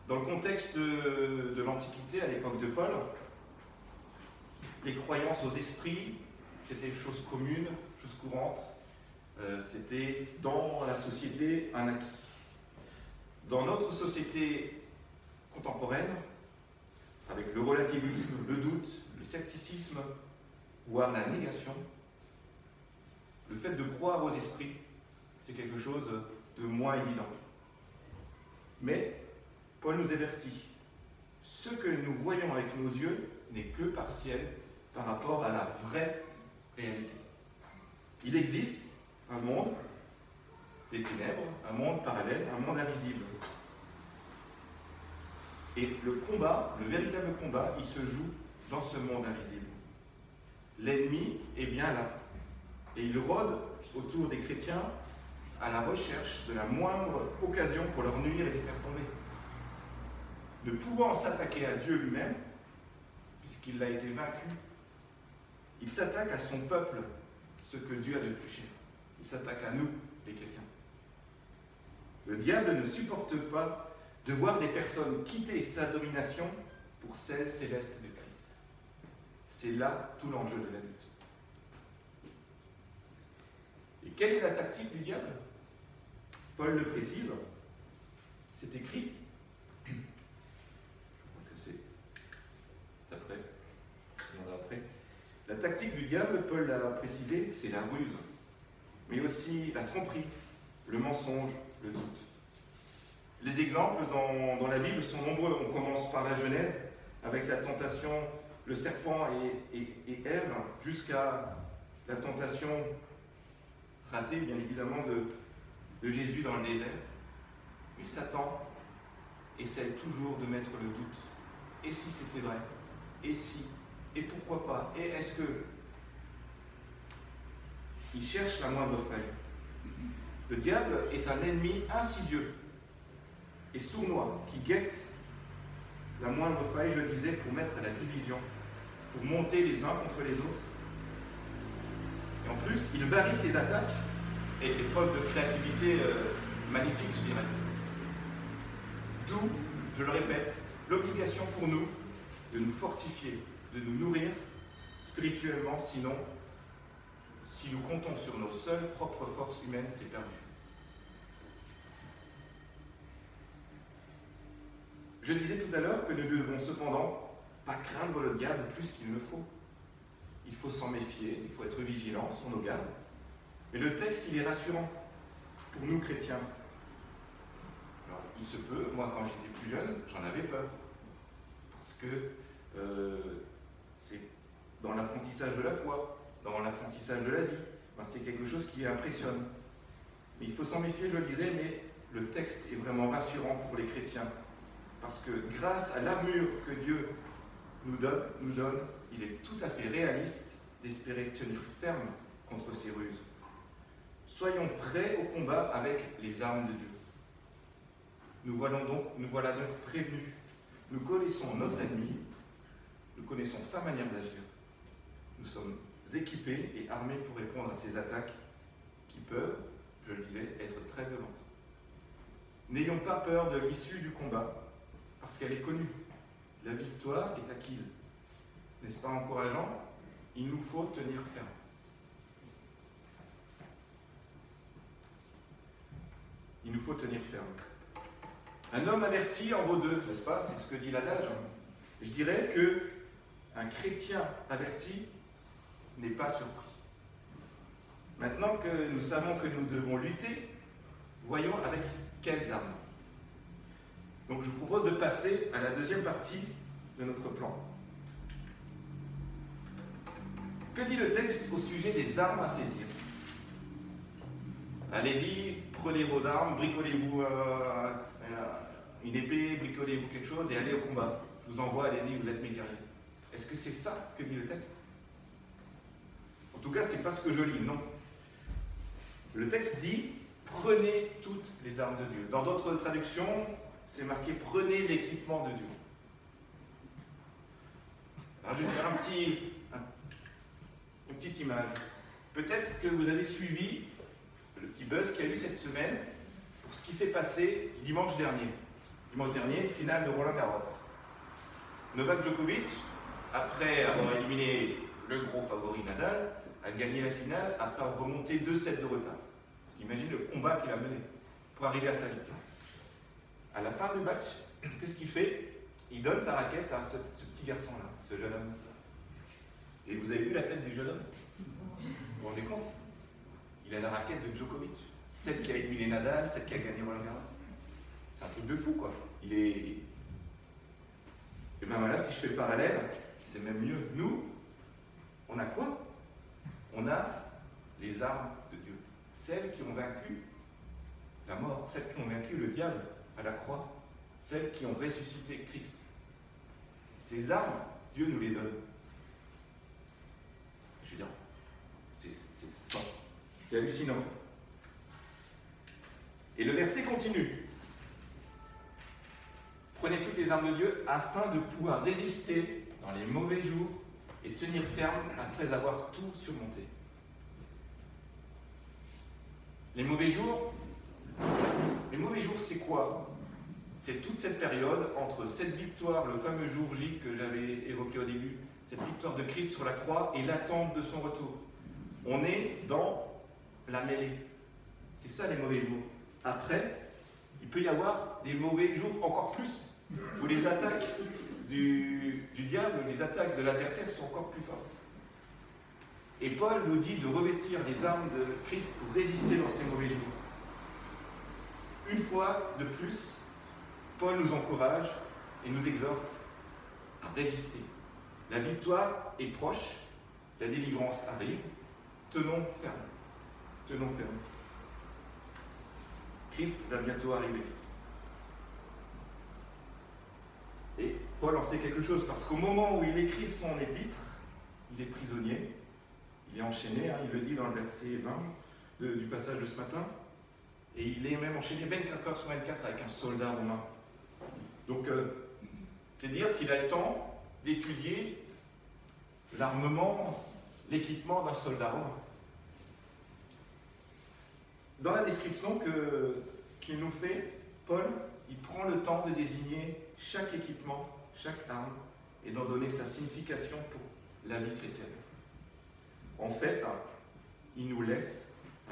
Dans le contexte de l'Antiquité, à l'époque de Paul, les croyances aux esprits, c'était chose commune, chose courante, c'était dans la société un acquis. Dans notre société contemporaine, avec le relativisme, le doute, le scepticisme, voire la négation, le fait de croire aux esprits, c'est quelque chose de moins évident. Mais Paul nous avertit, ce que nous voyons avec nos yeux n'est que partiel par rapport à la vraie réalité. Il existe un monde des ténèbres, un monde parallèle, un monde invisible. Et le combat, le véritable combat, il se joue dans ce monde invisible. L'ennemi est bien là. Et il rôde autour des chrétiens à la recherche de la moindre occasion pour leur nuire et les faire tomber. Ne pouvant s'attaquer à Dieu lui-même, puisqu'il a été vaincu, il s'attaque à son peuple, ce que Dieu a de plus cher. Il s'attaque à nous, les chrétiens. Le diable ne supporte pas de voir des personnes quitter sa domination pour celle céleste de Christ. C'est là tout l'enjeu de la lutte. Et quelle est la tactique du diable? Paul le précise, c'est écrit, je crois que c'est après. La tactique du diable, Paul l'a précisé, c'est la ruse, mais aussi la tromperie, le mensonge, le doute. Les exemples dans la Bible sont nombreux. On commence par la Genèse, avec la tentation, le serpent et Ève, jusqu'à la tentation ratée, bien évidemment, de Jésus dans le désert. Et Satan essaie toujours de mettre le doute. Et si c'était vrai? Et si? Et pourquoi pas? Et est-ce que... Il cherche la moindre faille. Le diable est un ennemi insidieux et sournois qui guette la moindre faille, je disais, pour mettre la division, pour monter les uns contre les autres. Et en plus, il varie ses attaques et fait preuve de créativité magnifique, je dirais. D'où, je le répète, l'obligation pour nous de nous fortifier, de nous nourrir spirituellement, sinon, si nous comptons sur nos seules propres forces humaines, c'est perdu. Je disais tout à l'heure que nous devons cependant pas craindre le diable plus qu'il ne faut. Il faut s'en méfier, il faut être vigilant sur nos gardes. Mais le texte, il est rassurant pour nous chrétiens. Alors, il se peut, moi quand j'étais plus jeune, j'en avais peur. Parce que c'est dans l'apprentissage de la foi, dans l'apprentissage de la vie, c'est quelque chose qui impressionne. Mais il faut s'en méfier, je le disais, mais le texte est vraiment rassurant pour les chrétiens. Parce que grâce à l'armure que Dieu nous donne, il est tout à fait réaliste d'espérer tenir ferme contre ces ruses. Soyons prêts au combat avec les armes de Dieu. Nous voilà donc prévenus. Nous connaissons notre ennemi, nous connaissons sa manière d'agir. Nous sommes équipés et armés pour répondre à ces attaques qui peuvent, je le disais, être très violentes. N'ayons pas peur de l'issue du combat, parce qu'elle est connue. La victoire est acquise. N'est-ce pas encourageant? Il nous faut tenir ferme. Il nous faut tenir ferme. Un homme averti en vaut deux, n'est-ce pas? C'est ce que dit l'adage. Je dirais qu'un chrétien averti n'est pas surpris. Maintenant que nous savons que nous devons lutter, voyons avec quelles armes. Donc je vous propose de passer à la deuxième partie de notre plan. Que dit le texte au sujet des armes à saisir? Allez-y, prenez vos armes, bricolez-vous une épée, bricolez-vous quelque chose et allez au combat. Je vous envoie, allez-y, vous êtes mes guerriers. Est-ce que c'est ça que dit le texte? En tout cas, c'est pas ce que je lis, non. Le texte dit « Prenez toutes les armes de Dieu ». Dans d'autres traductions, c'est marqué « Prenez l'équipement de Dieu ». Alors je vais faire une petite image. Peut-être que vous avez suivi le petit buzz qu'il y a eu cette semaine pour ce qui s'est passé dimanche dernier. Dimanche dernier, finale de Roland-Garros. Novak Djokovic, après avoir éliminé le gros favori Nadal, a gagné la finale après avoir remonté 2 sets de retard. Vous imaginez le combat qu'il a mené pour arriver à sa victoire. À la fin du match, qu'est-ce qu'il fait? Il donne sa raquette à ce petit garçon-là, ce jeune homme. Et vous avez vu la tête du jeune homme? Vous vous rendez compte? Il a la raquette de Djokovic, celle qui a éliminé Nadal, celle qui a gagné Roland-Garros. C'est un truc de fou, quoi. Il est... Et bien voilà, si je fais le parallèle, c'est même mieux. Nous, on a quoi? On a les armes de Dieu. Celles qui ont vaincu la mort, celles qui ont vaincu le diable à la croix, celles qui ont ressuscité Christ. Ces armes, Dieu nous les donne. Je veux dire, c'est hallucinant. Et le verset continue. Prenez toutes les armes de Dieu afin de pouvoir résister dans les mauvais jours et tenir ferme après avoir tout surmonté. Les mauvais jours, c'est quoi? C'est toute cette période entre cette victoire, le fameux jour J que j'avais évoqué au début, cette victoire de Christ sur la croix et l'attente de son retour. On est dans la mêlée. C'est ça les mauvais jours. Après, il peut y avoir des mauvais jours encore plus, où les attaques du diable, les attaques de l'adversaire sont encore plus fortes. Et Paul nous dit de revêtir les armes de Christ pour résister dans ces mauvais jours. Une fois de plus, Paul nous encourage et nous exhorte à résister. La victoire est proche, la délivrance arrive, tenons ferme. Tenons ferme. Christ va bientôt arriver. Et Paul en sait quelque chose, parce qu'au moment où il écrit son épître, il est prisonnier, il est enchaîné, il le dit dans le verset 20 du passage de ce matin, et il est même enchaîné 24 heures sur 24 avec un soldat romain. Donc, c'est dire s'il a le temps d'étudier l'armement, l'équipement d'un soldat romain. Dans la description qu'il nous fait, Paul, il prend le temps de désigner chaque équipement, chaque arme, et d'en donner sa signification pour la vie chrétienne. En fait, il nous laisse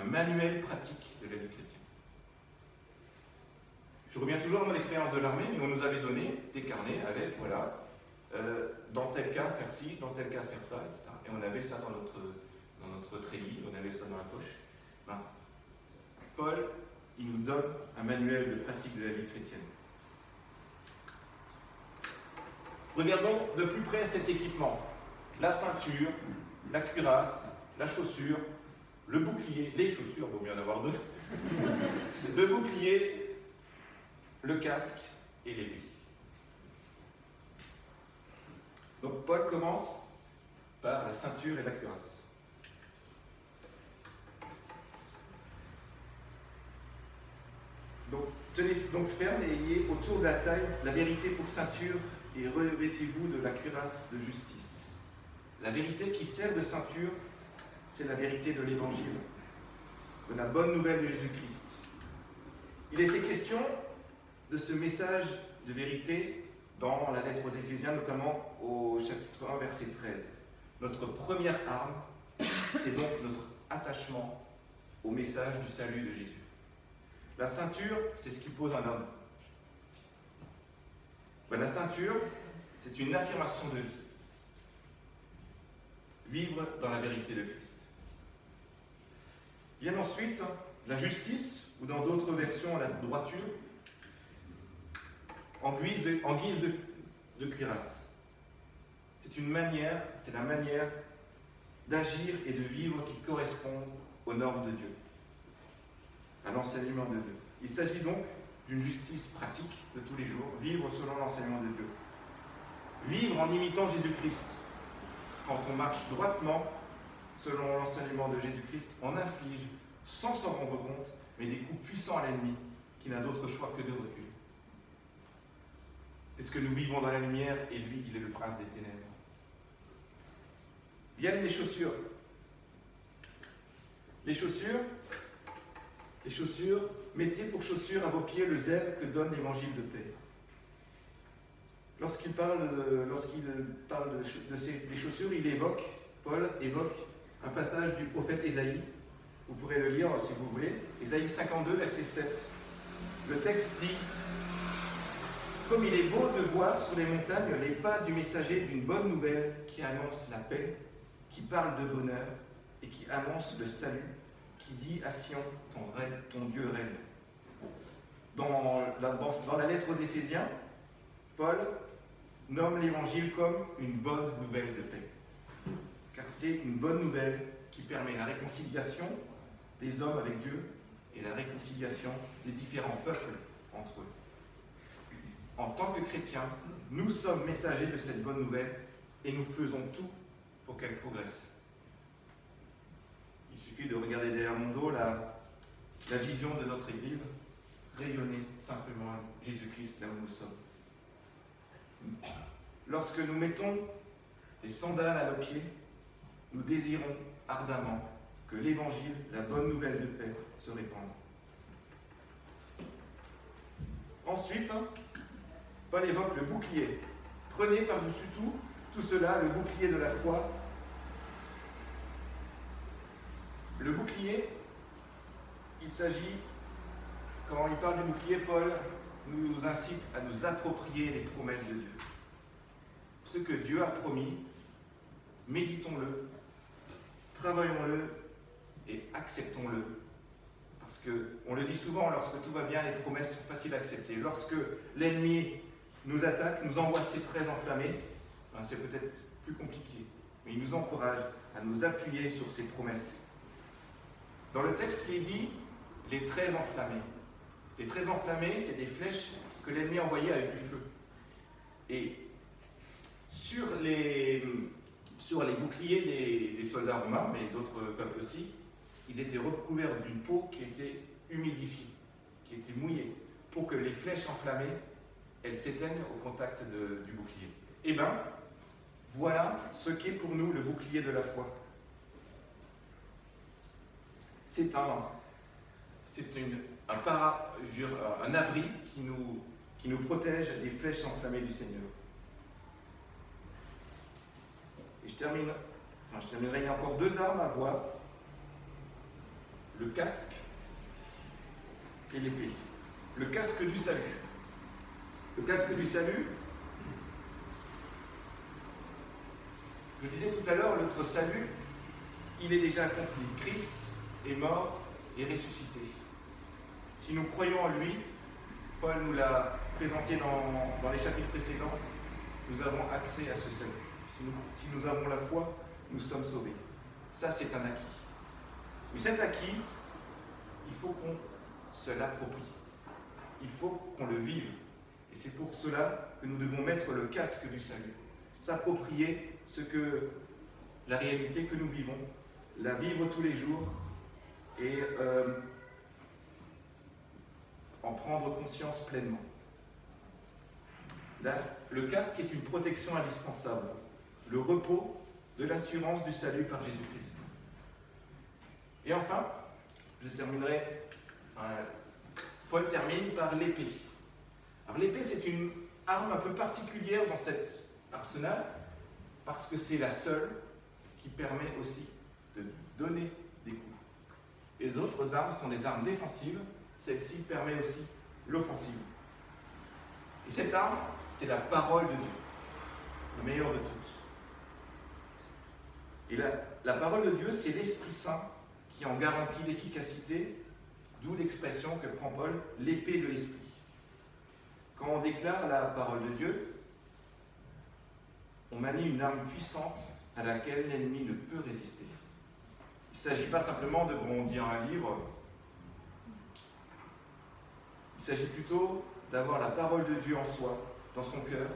un manuel pratique de la vie chrétienne. Je reviens toujours à mon expérience de l'armée, mais on nous avait donné des carnets avec, voilà, dans tel cas faire ci, dans tel cas faire ça, etc. Et on avait ça dans notre treillis, on avait ça dans la poche. Enfin, Paul, il nous donne un manuel de pratique de la vie chrétienne. Regardons de plus près cet équipement. La ceinture, la cuirasse, la chaussure, le bouclier, les chaussures, il vaut mieux en avoir deux, le bouclier, le casque et l'épée. Donc Paul commence par la ceinture et la cuirasse. Donc tenez donc ferme et ayez autour de la taille la vérité pour ceinture et revêtez-vous de la cuirasse de justice. La vérité qui sert de ceinture, c'est la vérité de l'Évangile, de la bonne nouvelle de Jésus-Christ. Il était question de ce message de vérité dans la lettre aux Éphésiens, notamment au chapitre 1, verset 13. Notre première arme, c'est donc notre attachement au message du salut de Jésus. La ceinture, c'est ce qui pose un homme. Ben, la ceinture, c'est une affirmation de vie. Vivre dans la vérité de Christ. Vient ensuite la justice, ou dans d'autres versions la droiture, en guise de cuirasse. C'est la manière d'agir et de vivre qui correspondent aux normes de Dieu, à l'enseignement de Dieu. Il s'agit donc d'une justice pratique de tous les jours, vivre selon l'enseignement de Dieu. Vivre en imitant Jésus-Christ. Quand on marche droitement, selon l'enseignement de Jésus-Christ, on inflige, sans s'en rendre compte, mais des coups puissants à l'ennemi, qui n'a d'autre choix que de reculer. Est-ce que nous vivons dans la lumière et lui, il est le prince des ténèbres? Viennent les chaussures. Les chaussures, mettez pour chaussures à vos pieds le zèle que donne l'évangile de paix. Lorsqu'il parle des chaussures, Paul évoque un passage du prophète Ésaïe. Vous pourrez le lire si vous voulez. Ésaïe 52, verset 7. Le texte dit: comme il est beau de voir sur les montagnes les pas du messager d'une bonne nouvelle qui annonce la paix, qui parle de bonheur et qui annonce le salut, qui dit à Sion, ton Dieu règne. Dans la lettre aux Éphésiens, Paul nomme l'évangile comme une bonne nouvelle de paix. Car c'est une bonne nouvelle qui permet la réconciliation des hommes avec Dieu et la réconciliation des différents peuples entre eux. En tant que chrétiens, nous sommes messagers de cette bonne nouvelle et nous faisons tout pour qu'elle progresse. Il suffit de regarder derrière mon dos la vision de notre Église, rayonner simplement Jésus-Christ là où nous sommes. Lorsque nous mettons les sandales à nos pieds, nous désirons ardemment que l'Évangile, la bonne nouvelle de paix, se répande. Ensuite, Paul évoque le bouclier. Prenez par-dessus tout cela, le bouclier de la foi. Le bouclier, il s'agit, quand il parle du bouclier, Paul nous incite à nous approprier les promesses de Dieu. Ce que Dieu a promis, méditons-le, travaillons-le et acceptons-le. Parce qu'on le dit souvent, lorsque tout va bien, les promesses sont faciles à accepter. Lorsque l'ennemi nous attaque, nous envoie ses traits enflammés, c'est peut-être plus compliqué. Mais il nous encourage à nous appuyer sur ses promesses. Dans le texte, il est dit les traits enflammés. Les traits enflammés, c'est des flèches que l'ennemi envoyait avec du feu. Et sur les boucliers des soldats romains, mais d'autres peuples aussi, ils étaient recouverts d'une peau qui était humidifiée, qui était mouillée, pour que les flèches enflammées, elles s'éteignent au contact du bouclier. Eh bien, voilà ce qu'est pour nous le bouclier de la foi. C'est un abri qui nous protège des flèches enflammées du Seigneur. Et je terminerai, il y a encore deux armes à voir, le casque et l'épée. Le casque du salut. Le casque du salut, je disais tout à l'heure, notre salut, il est déjà accompli. Christ est mort et ressuscité. Si nous croyons en lui, Paul nous l'a présenté dans les chapitres précédents, nous avons accès à ce salut. Si nous avons la foi, nous sommes sauvés. Ça, c'est un acquis. Mais cet acquis, il faut qu'on se l'approprie. Il faut qu'on le vive. Et c'est pour cela que nous devons mettre le casque du salut. S'approprier la réalité que nous vivons, la vivre tous les jours et en prendre conscience pleinement. Là, le casque est une protection indispensable, le repos de l'assurance du salut par Jésus-Christ. Et enfin, je terminerai, Paul termine par l'épée. Alors l'épée, c'est une arme un peu particulière dans cet arsenal, parce que c'est la seule qui permet aussi de donner des coups. Les autres armes sont des armes défensives, celle-ci permet aussi l'offensive. Et cette arme, c'est la parole de Dieu, le meilleur de toutes. Et la parole de Dieu, c'est l'Esprit Saint qui en garantit l'efficacité, d'où l'expression que prend Paul, l'épée de l'Esprit. Quand on déclare la parole de Dieu, on manie une arme puissante à laquelle l'ennemi ne peut résister. Il ne s'agit pas simplement de brandir un livre, il s'agit plutôt d'avoir la parole de Dieu en soi, dans son cœur,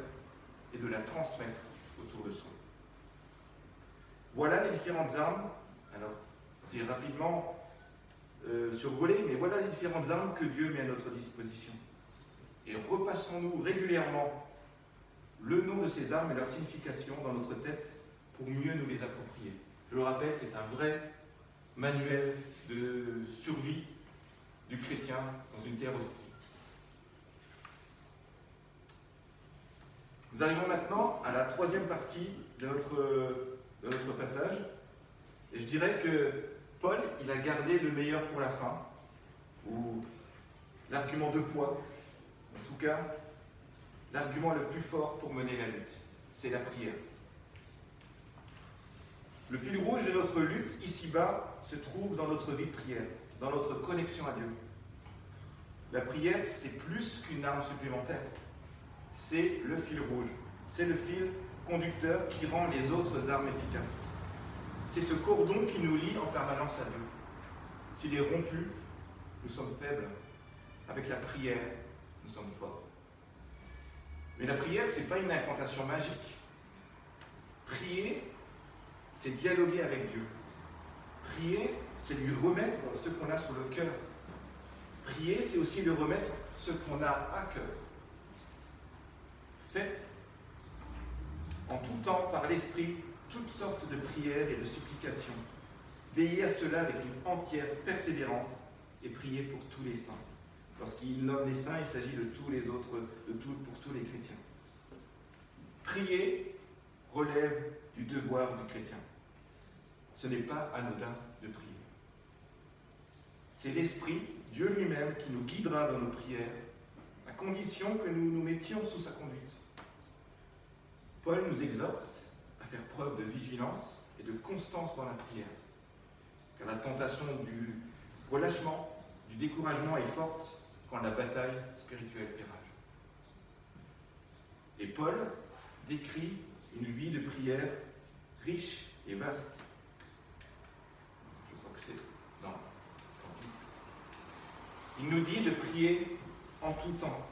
et de la transmettre autour de soi. Voilà les différentes armes. Alors, c'est rapidement survolé, mais voilà les différentes armes que Dieu met à notre disposition. Et repassons-nous régulièrement le nom de ces armes et leur signification dans notre tête pour mieux nous les approprier. Je le rappelle, c'est un vrai manuel de survie du chrétien dans une terre hostile. Nous arrivons maintenant à la troisième partie de notre passage. Et je dirais que Paul, il a gardé le meilleur pour la fin, ou l'argument de poids, en tout cas, l'argument le plus fort pour mener la lutte, c'est la prière. Le fil rouge de notre lutte, ici-bas, se trouve dans notre vie de prière, dans notre connexion à Dieu. La prière, c'est plus qu'une arme supplémentaire. C'est le fil rouge. C'est le fil conducteur qui rend les autres armes efficaces. C'est ce cordon qui nous lie en permanence à Dieu. S'il est rompu, nous sommes faibles. Avec la prière, nous sommes forts. Mais la prière, ce n'est pas une incantation magique. Prier, c'est dialoguer avec Dieu. Prier, c'est lui remettre ce qu'on a sur le cœur. Prier, c'est aussi lui remettre ce qu'on a à cœur. Faites en tout temps par l'Esprit toutes sortes de prières et de supplications. Veillez à cela avec une entière persévérance et priez pour tous les saints. Lorsqu'il nomme les saints, il s'agit de tous les autres, pour tous les chrétiens. Prier relève du devoir du chrétien. Ce n'est pas anodin de prier. C'est l'Esprit, Dieu lui-même, qui nous guidera dans nos prières, à condition que nous nous mettions sous sa conduite. Paul nous exhorte à faire preuve de vigilance et de constance dans la prière, car la tentation du relâchement, du découragement est forte quand la bataille spirituelle fait rage. Et Paul décrit une vie de prière riche et vaste. Je crois que c'est... Non, tant pis. Il nous dit de prier en tout temps,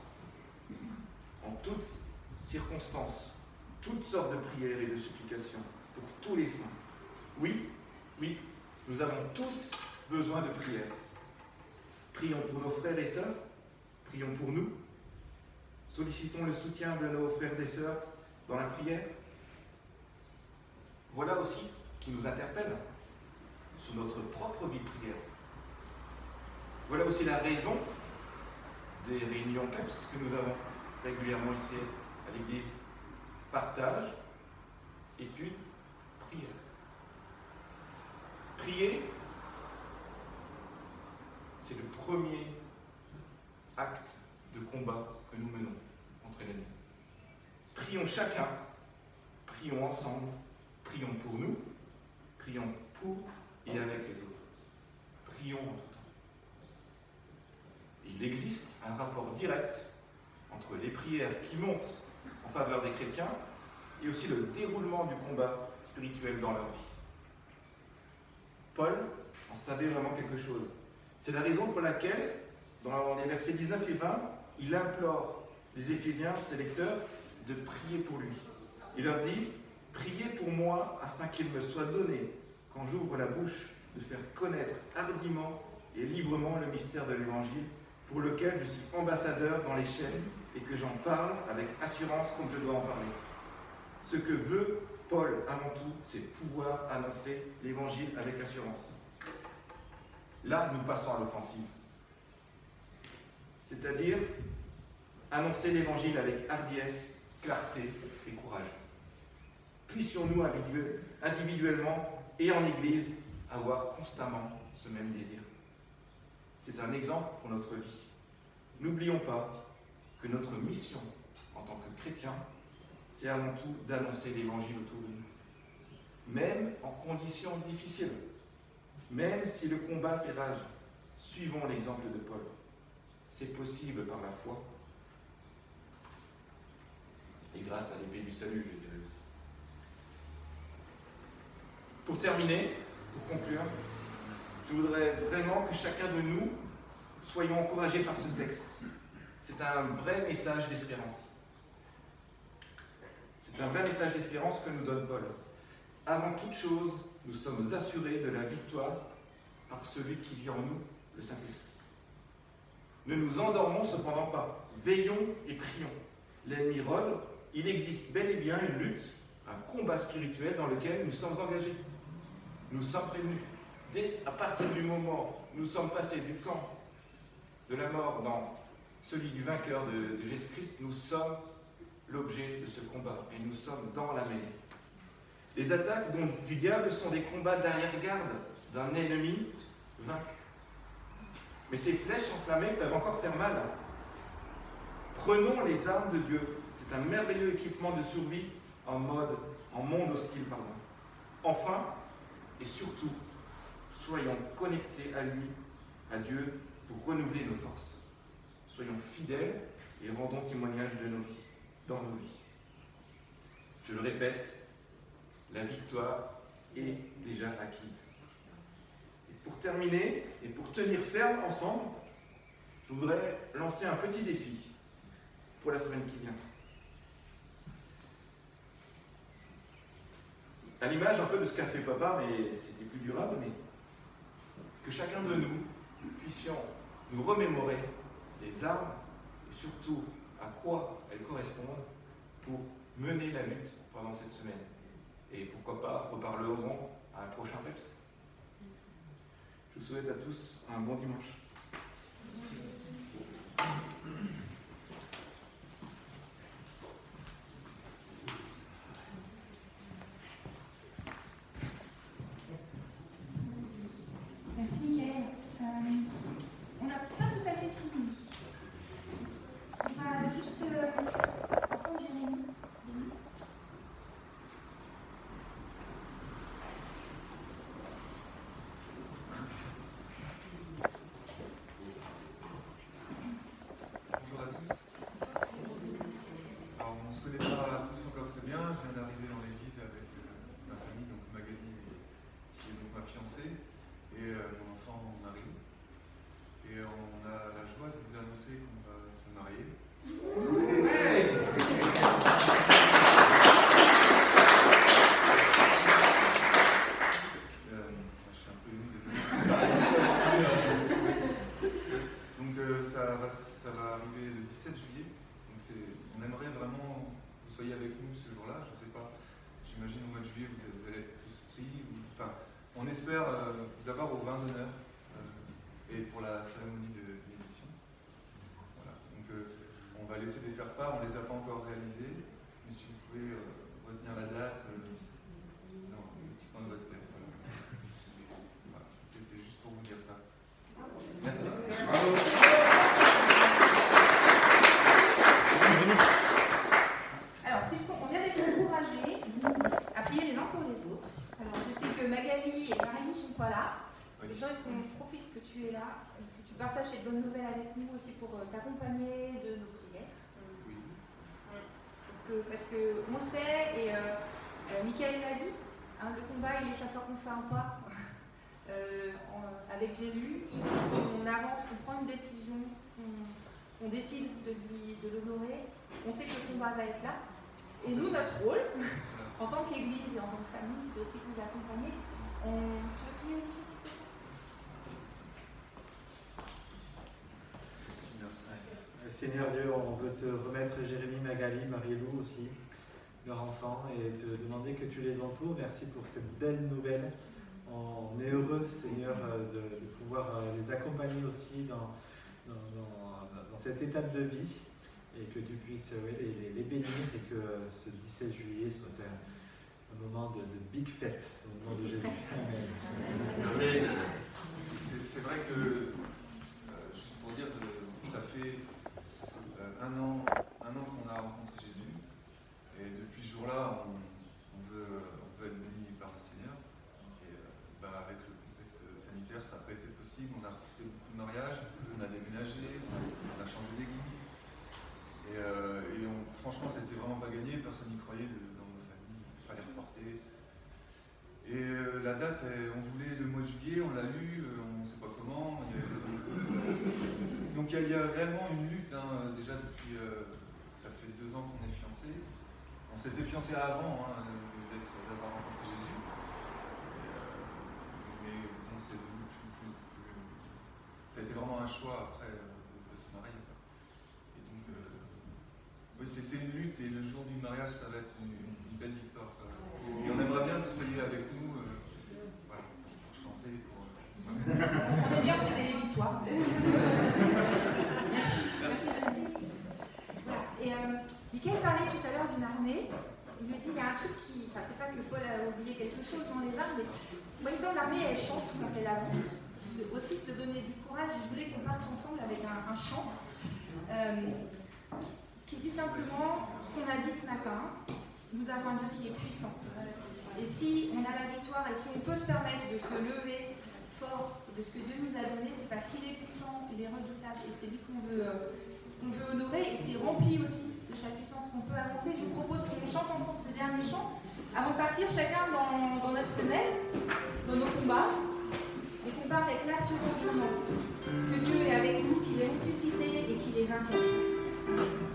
en toutes circonstances, toutes sortes de prières et de supplications pour tous les saints. Oui, nous avons tous besoin de prière. Prions pour nos frères et sœurs, prions pour nous, sollicitons le soutien de nos frères et sœurs dans la prière. Voilà aussi qui nous interpelle sur notre propre vie de prière. Voilà aussi la raison des réunions PEPS que nous avons régulièrement ici à l'Église. Partage, étude, prière. Prier, c'est le premier acte de combat que nous menons contre l'ennemi. Prions chacun, prions ensemble, prions pour nous, prions pour et avec les autres. Prions en tout temps. Il existe un rapport direct entre les prières qui montent en faveur des chrétiens et aussi le déroulement du combat spirituel dans leur vie. Paul en savait vraiment quelque chose. C'est la raison pour laquelle, dans les versets 19 et 20, il implore les Éphésiens, ses lecteurs, de prier pour lui. Il leur dit « Priez pour moi afin qu'il me soit donné, quand j'ouvre la bouche, de faire connaître hardiment et librement le mystère de l'Évangile, pour lequel je suis ambassadeur dans les chaînes et que j'en parle avec assurance comme je dois en parler. Ce que veut Paul avant tout, c'est pouvoir annoncer l'Évangile avec assurance. » Là, nous passons à l'offensive. C'est-à-dire annoncer l'Évangile avec hardiesse, clarté et courage. Puissions-nous individuellement et en Église avoir constamment ce même désir. C'est un exemple pour notre vie. N'oublions pas que notre mission en tant que chrétiens, c'est avant tout d'annoncer l'Évangile autour de nous. Même en conditions difficiles, même si le combat fait rage, suivons l'exemple de Paul. C'est possible par la foi et grâce à l'épée du salut, je dirais aussi. Pour terminer, pour conclure, je voudrais vraiment que chacun de nous soyons encouragés par ce texte. C'est un vrai message d'espérance. C'est un vrai message d'espérance que nous donne Paul. Avant toute chose, nous sommes assurés de la victoire par celui qui vit en nous, le Saint-Esprit. Ne nous endormons cependant pas. Veillons et prions. L'ennemi rôde, il existe bel et bien une lutte, un combat spirituel dans lequel nous sommes engagés. Nous sommes prévenus. À partir du moment où nous sommes passés du camp de la mort dans celui du vainqueur de Jésus-Christ, nous sommes l'objet de ce combat et nous sommes dans la mêlée. Les attaques du diable sont des combats d'arrière-garde d'un ennemi vaincu. Mais ces flèches enflammées peuvent encore faire mal. Prenons les armes de Dieu. C'est un merveilleux équipement de survie en monde hostile. Enfin, et surtout, soyons connectés à lui, à Dieu, pour renouveler nos forces. Soyons fidèles et rendons témoignage de nos vies, dans nos vies. Je le répète, la victoire est déjà acquise. Et pour terminer, et pour tenir ferme ensemble, je voudrais lancer un petit défi pour la semaine qui vient. À l'image un peu de ce qu'a fait papa, mais c'était plus durable, mais que chacun de nous puissions nous remémorer les armes et surtout à quoi elles correspondent pour mener la lutte pendant cette semaine. Et pourquoi pas reparlerons à un prochain PEPS. Je vous souhaite à tous un bon dimanche. Merci Mickaël. On n'a pas tout à fait fini. On va juste entendre Jérémy. Bonjour à tous. Alors on ne se connaît pas tous encore très bien. Je viens d'arriver dans l'église avec ma famille, donc Magali, qui est donc ma fiancée, et mon enfant Marie. Et on a la joie de vous annoncer qu'on va se marier. Je suis un peu ému, désolé. Donc ça va arriver le 17 juillet. Donc on aimerait vraiment que vous soyez avec nous ce jour-là. Je ne sais pas, j'imagine au mois de juillet vous allez être tous pris. Enfin, on espère vous avoir au vin d'honneur et pour la cérémonie de bénédiction. Voilà. Donc on va laisser des faire-part, on ne les a pas encore réalisés. Mais si vous pouvez retenir la date dans le petit coin de votre tête. Voilà. C'était juste pour vous dire ça. Merci. Alors, puisqu'on vient d'être encouragés à prier les uns pour les autres, alors je sais que Magali et Marie ne sont pas là. Oui. Je voudrais qu'on profite que tu es là, que tu partages cette bonne nouvelle avec nous aussi pour t'accompagner de nos prières. Oui. Parce qu'on sait, et Mickaël l'a dit, hein, le combat, il est chaque fois qu'on fait un pas avec Jésus, on avance, on prend une décision, on décide de l'honorer, on sait que le combat va être là. Et nous, notre rôle, en tant qu'Église et en tant que famille, c'est aussi de vous accompagner. Tu veux prier une chose? Seigneur Dieu, on veut te remettre Jérémy, Magali, Marie-Lou aussi, leurs enfants, et te demander que tu les entoures. Merci pour cette belle nouvelle. On est heureux, Seigneur, de pouvoir les accompagner aussi dans cette étape de vie, et que tu puisses les bénir, et que ce 17 juillet soit un moment de big fête au nom de Jésus. Amen. C'est vrai que, juste pour dire, ça fait un an qu'on a rencontré Jésus, et depuis ce jour-là, on veut être béni par le Seigneur. Et avec le contexte sanitaire, ça n'a pas été possible. On a reporté beaucoup de mariages, on a déménagé, on a changé d'église. Et franchement, c'était vraiment pas gagné, personne n'y croyait dans nos familles, il fallait reporter. Et la date, on voulait le mois de juillet, on l'a eu, on ne sait pas comment. Donc il y a réellement une lutte, hein, déjà depuis, ça fait 2 ans qu'on est fiancés. On s'était fiancés avant d'avoir rencontré Jésus. Mais bon, c'est devenu plus. Ça a été vraiment un choix après de se marier. Et donc, oui, c'est une lutte, et le jour du mariage, ça va être une belle victoire. Et on aimerait bien que vous soyez avec nous voilà, pour chanter. On aime bien fêter les victoires. Merci. Voilà. Et Mickaël parlait tout à l'heure d'une armée. Il me dit, il y a un truc qui... Enfin, c'est pas que Paul a oublié quelque chose dans les armes, mais par exemple, l'armée, elle chante quand elle avance. Aussi se donner du courage. Je voulais qu'on parte ensemble avec un chant qui dit simplement ce qu'on a dit ce matin. Nous avons un Dieu qui est puissant. Et si on a la victoire, et si on peut se permettre de se lever fort de ce que Dieu nous a donné, c'est parce qu'il est puissant, il est redoutable, et c'est lui qu'on veut honorer, et c'est rempli aussi de sa puissance qu'on peut avancer. Je vous propose qu'on chante ensemble ce dernier chant avant de partir chacun dans notre semaine, dans nos combats, des combats avec l'assurance que Dieu est avec nous, qu'il est ressuscité et qu'il est vainqueur.